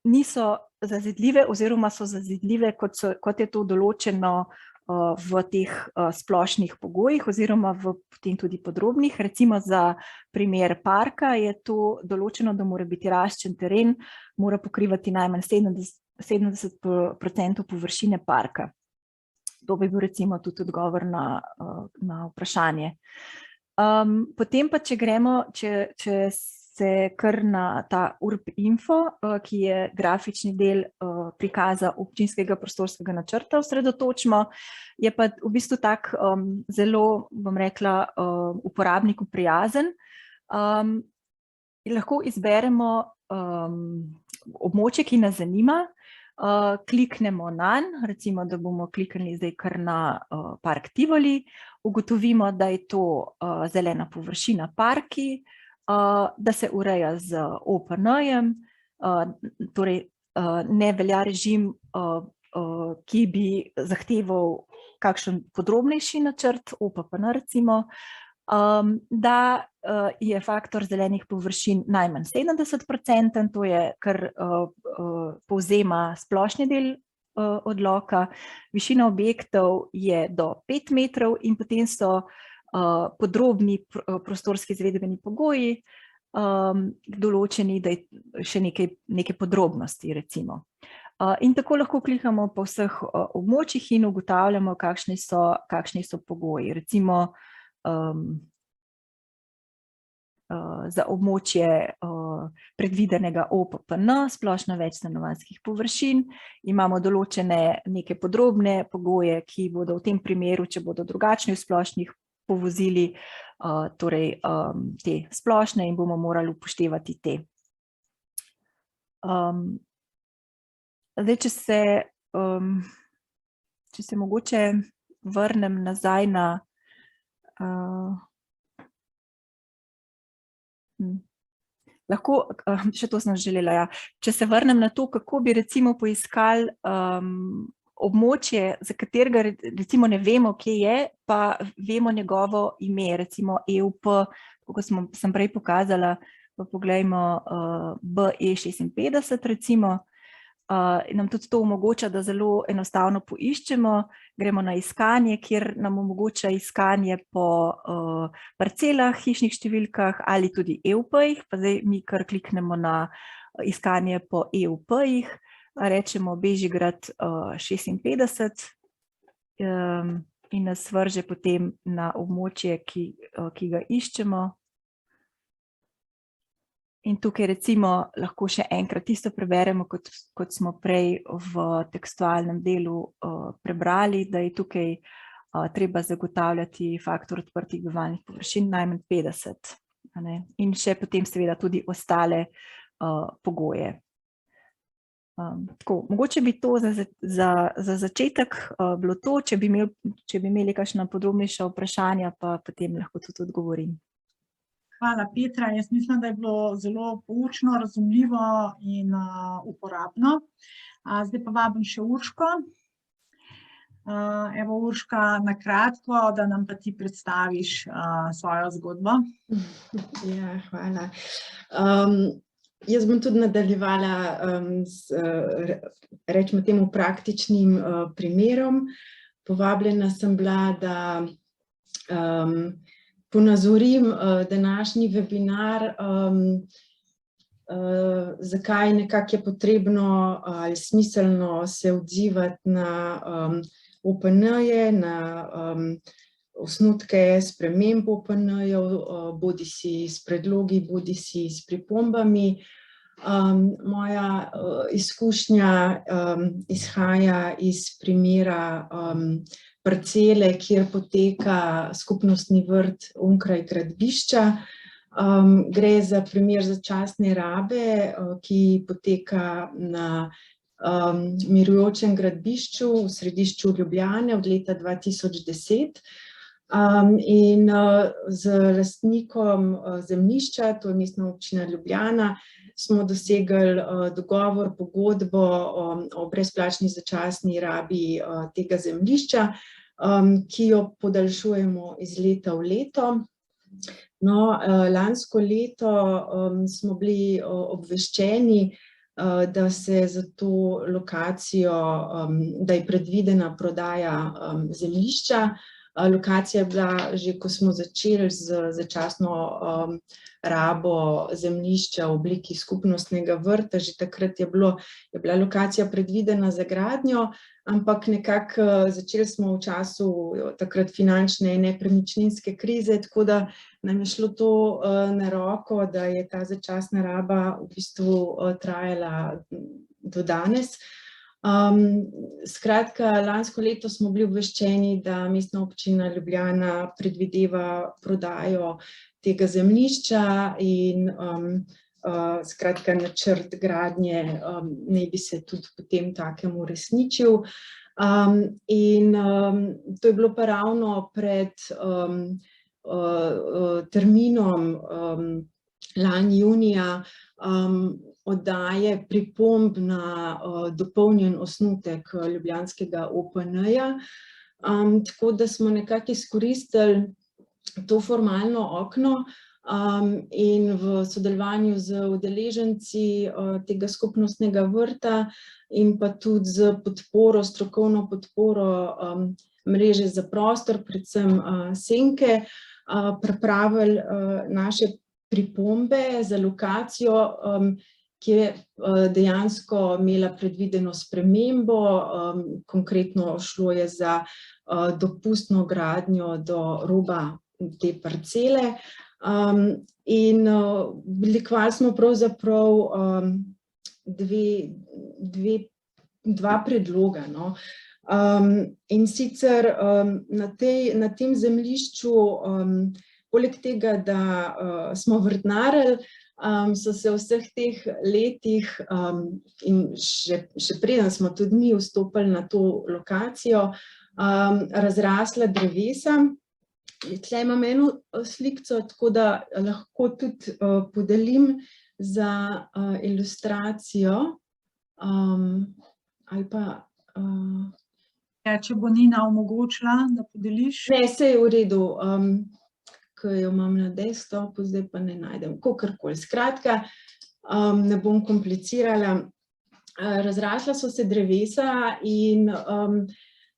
niso zazidljive oziroma so zazidljive, kot je to določeno v teh splošnih pogojih oziroma v potem tudi podrobnih. Recimo za primer parka je to določeno, da mora biti raščen teren, mora pokrivati najmanj 70% površine parka. To bi bil recimo tudi odgovor na vprašanje. Potem pa, če se kar na ta URB-info, ki je grafični del prikaza občinskega prostorskega načrta, osredotočimo. Je pa v bistvu tak zelo, bom rekla, uporabniku prijazen. Lahko izberemo območje, ki nas zanima, kliknemo nanj, recimo, da bomo kliknili zdaj kar na park Tivoli, ugotovimo, da je to zelena površina parki, da se ureja z OPN-jem, torej ne velja režim, ki bi zahteval kakšen podrobnejši načrt, OPPN recimo, da je faktor zelenih površin najmanj 70%, to je kar povzema splošni del odloka, višina objektov je do 5 metrov in potem so podrobni prostorski izvedbeni pogoji, določeni, da je še neke podrobnosti recimo. In tako lahko klikamo po vseh območjih in ugotavljamo, kakšni so pogoji. Recimo za območje predvidenega OPPN, splošno večstanovanjskih površin, imamo določene neke podrobne pogoje, ki bodo v tem primeru, če bodo drugačni v splošnih, povozili torej te splošne in bomo morali upoštevati te. Zdaj, če se mogoče vrnem nazaj na lahko, še to sem želela, ja. Če se vrnem na to, kako bi recimo poiskali območje, za katerega recimo ne vemo, kje je, pa vemo njegovo ime, recimo EUP, kot sem prej pokazala, pa poglejmo BE56 recimo, nam tudi to omogoča, da zelo enostavno poiščemo, gremo na iskanje, kjer nam omogoča iskanje po parcelah, hišnih številkah ali tudi EUP-jih, pa zdaj mi kar kliknemo na iskanje po EUP-jih, rečemo Bežigrad 56 in nas vrže potem na območje, ki ga iščemo. In tukaj recimo lahko še enkrat isto preberemo, kot smo prej v tekstualnem delu prebrali, da je tukaj treba zagotavljati faktor odprtih bivalnih površin najmanj 50. In še potem seveda tudi ostale pogoje. Tako, mogoče bi to za začetek bilo to, če bi imeli kakšna podrobnejša vprašanja, pa potem lahko tudi odgovorim. Hvala, Petra. Jaz mislim, da je bilo zelo poučno, razumljivo in uporabno. Zdaj pa vabim še Urško. Evo, Urška, na kratko, da nam pa ti predstaviš svojo zgodbo. Ja, hvala. Jaz bom tudi nadaljevala rečemo temu praktičnim primerom. Povabljena sem bila, da ponazorim današnji webinar, zakaj nekako je potrebno ali smiselno se odzivati na OPN-je, na osnutke sprememb OPN-jev, bodisi s predlogi, bodisi s pripombami. Moja izkušnja izhaja iz primera parcele, kjer poteka skupnostni vrt onkraj gradbišča. Gre za primer začasne rabe, ki poteka na mirujočem gradbišču v središču Ljubljane od leta 2010. In z lastnikom zemljišča, to je Mestna občina Ljubljana, smo dosegli dogovor, pogodbo o brezplačni začasni rabi tega zemljišča, ki jo podaljšujemo iz leta v leto. No, lansko leto smo bili obveščeni, da se za to lokacijo, da je predvidena prodaja zemljišča. Lokacija je bila že, ko smo začeli z začasno rabo zemljišča v obliki skupnostnega vrta, že takrat je bila lokacija predvidena za gradnjo, ampak nekako začeli smo v času takrat finančne in nepremičninske krize, tako da nam je šlo to na roko, da je ta začasna raba v bistvu trajala do danes. Skratka, lansko leto smo bili obveščeni, da Mestna občina Ljubljana predvideva prodajo tega zemljišča in skratka načrt gradnje naj bi se tudi potem takem uresničil. In to je bilo pa ravno pred terminom lani junija oddaje pripomb na dopolnjen osnutek ljubljanskega OPN-ja, tako da smo nekako izkoristili to formalno okno in v sodelovanju z udeleženci tega skupnostnega vrta in pa tudi z podporo, strokovno podporo mreže za prostor, predvsem Senke, pripravili naše pripombe za lokacijo, ki je dejansko imela predvideno spremembo, konkretno šlo je za dopustno gradnjo do roba te parcele. In oblikovali smo pravzaprav dva predloga. In sicer na tem zemljišču, poleg tega, da smo vrtnarili, so se v vseh teh letih in še preden smo tudi mi vstopili na to lokacijo, razrasla drevesa. Tle imam eno slikco, tako da lahko tudi podelim za ilustracijo. Ali pa... Če bo Nina omogočila, da podeliš. Ne, saj je v redu, ko jo imam na desktopu, zdaj pa ne najdem, kakorkoli. Skratka, ne bom komplicirala. Razrasla so se drevesa in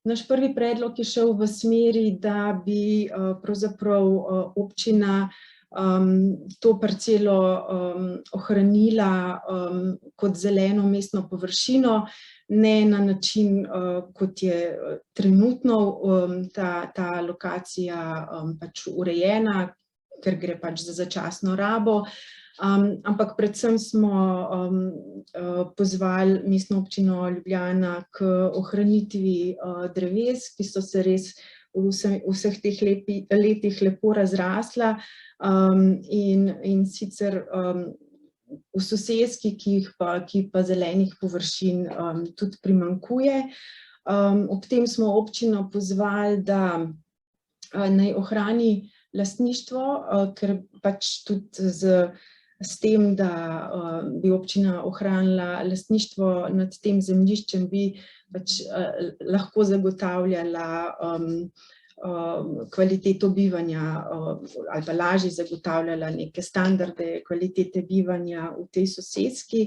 naš prvi predlog je šel v smeri, da bi pravzaprav občina to parcelo ohranila kot zeleno mestno površino, ne na način, kot je trenutno ta lokacija pač urejena, ker gre pač za začasno rabo, ampak predvsem smo pozvali Mestno občino Ljubljana k ohranitvi dreves, ki so se res v vseh teh letih lepo razrasla in sicer v soseski, ki pa zelenih površin tudi primanjkuje. Ob tem smo občino pozvali, da naj ohrani lastništvo, ker pač tudi s tem, da bi občina ohranila lastništvo nad tem zemljiščem, bi pač lahko zagotavljala kvaliteto bivanja ali pa lažje zagotavljala neke standarde kvalitete bivanja v tej soseski.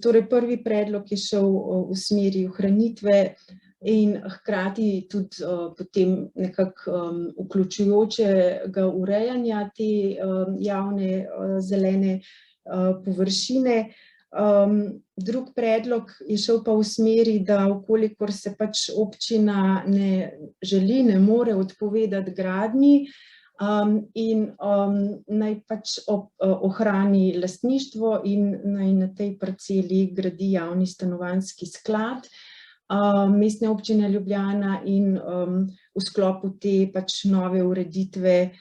Torej, prvi predlog je šel v smeri ohranitve in hkrati tudi potem nekako vključujočega urejanja te javne zelene površine. Drug predlog je šel pa v smeri, da vkolikor se pač občina ne želi, ne more odpovedati gradnji in naj pač ohrani lastništvo in naj na tej parceli gradi javni stanovanjski sklad Mestne občine Ljubljana in v sklopu te pač nove ureditve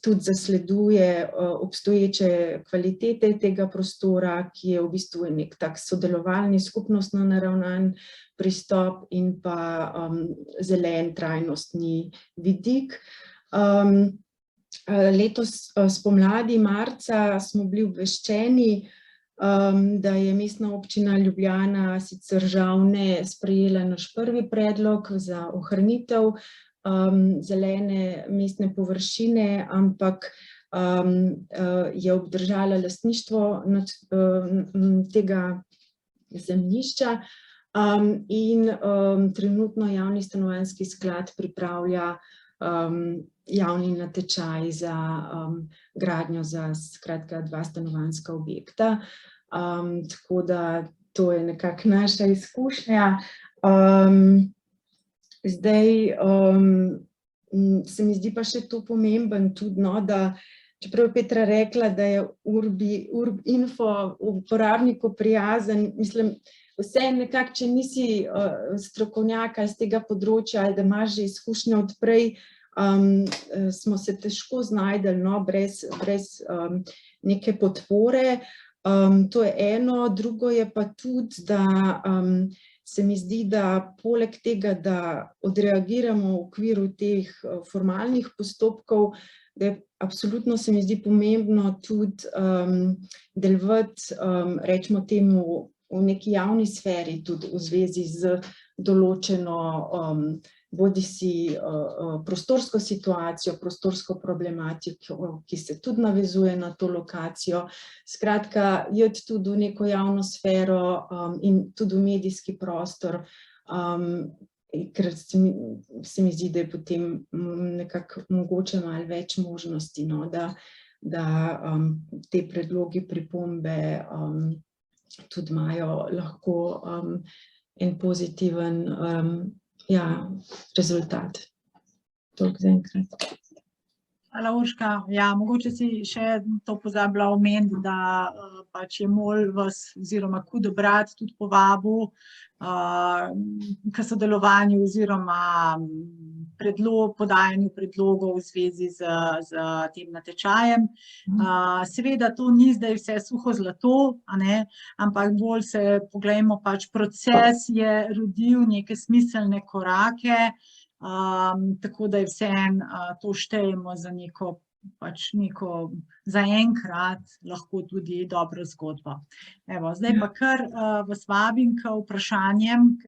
tudi zasleduje obstoječe kvalitete tega prostora, ki je v bistvu nek tak sodelovalni, skupnostno naravnan pristop in pa zelen, trajnostni vidik. Letos spomladi marca smo bili obveščeni, da je Mestna občina Ljubljana sicer žal ne sprejela naš prvi predlog za ohranitev zelene mestne površine, ampak je obdržala lastništvo tega zemljišča in trenutno javni stanovanjski sklad pripravlja javni natečaj za gradnjo za skratka 2 stanovanjska objekta. Tako da to je nekako naša izkušnja. Zdaj, se mi zdi pa še to pomemben tudi, no, da čeprav je Petra rekla, da je Urbinfo uporabniku prijazen, mislim, vse nekako, če nisi strokovnjak ali z tega področja ali da imaš že izkušnje od prej, smo se težko znajdli, no, brez neke podpore. To je eno, drugo je pa tudi, da se mi zdi, da poleg tega, da odreagiramo v okviru teh formalnih postopkov, da je absolutno se mi zdi pomembno tudi delovati, rečemo temu, v neki javni sferi, tudi v zvezi z določeno bodisi prostorsko situacijo, prostorsko problematiko, ki se tudi navezuje na to lokacijo. Skratka, iti tudi v neko javno sfero in tudi v medijski prostor, ker se mi zdi, da je potem nekako mogoče malo več možnosti, no, da te predlogi, pripombe tudi imajo lahko en pozitiven rezultat. Toliko zaenkrat. Hvala, Urška. Ja, mogoče si še to pozabila omeniti, da pač je MOL vas oziroma Kudobrat tudi povabil k sodelovanju oziroma podajanju predlogov v zvezi z tem natečajem. Seveda to ni zdaj vse suho zlato, a ne, ampak bolj se poglejmo, pač proces je rodil neke smiselne korake, tako da je vseeno to štejemo za neko zaenkrat lahko tudi dobro zgodbo. Evo, zdaj pa kar vas vabim k vprašanjem.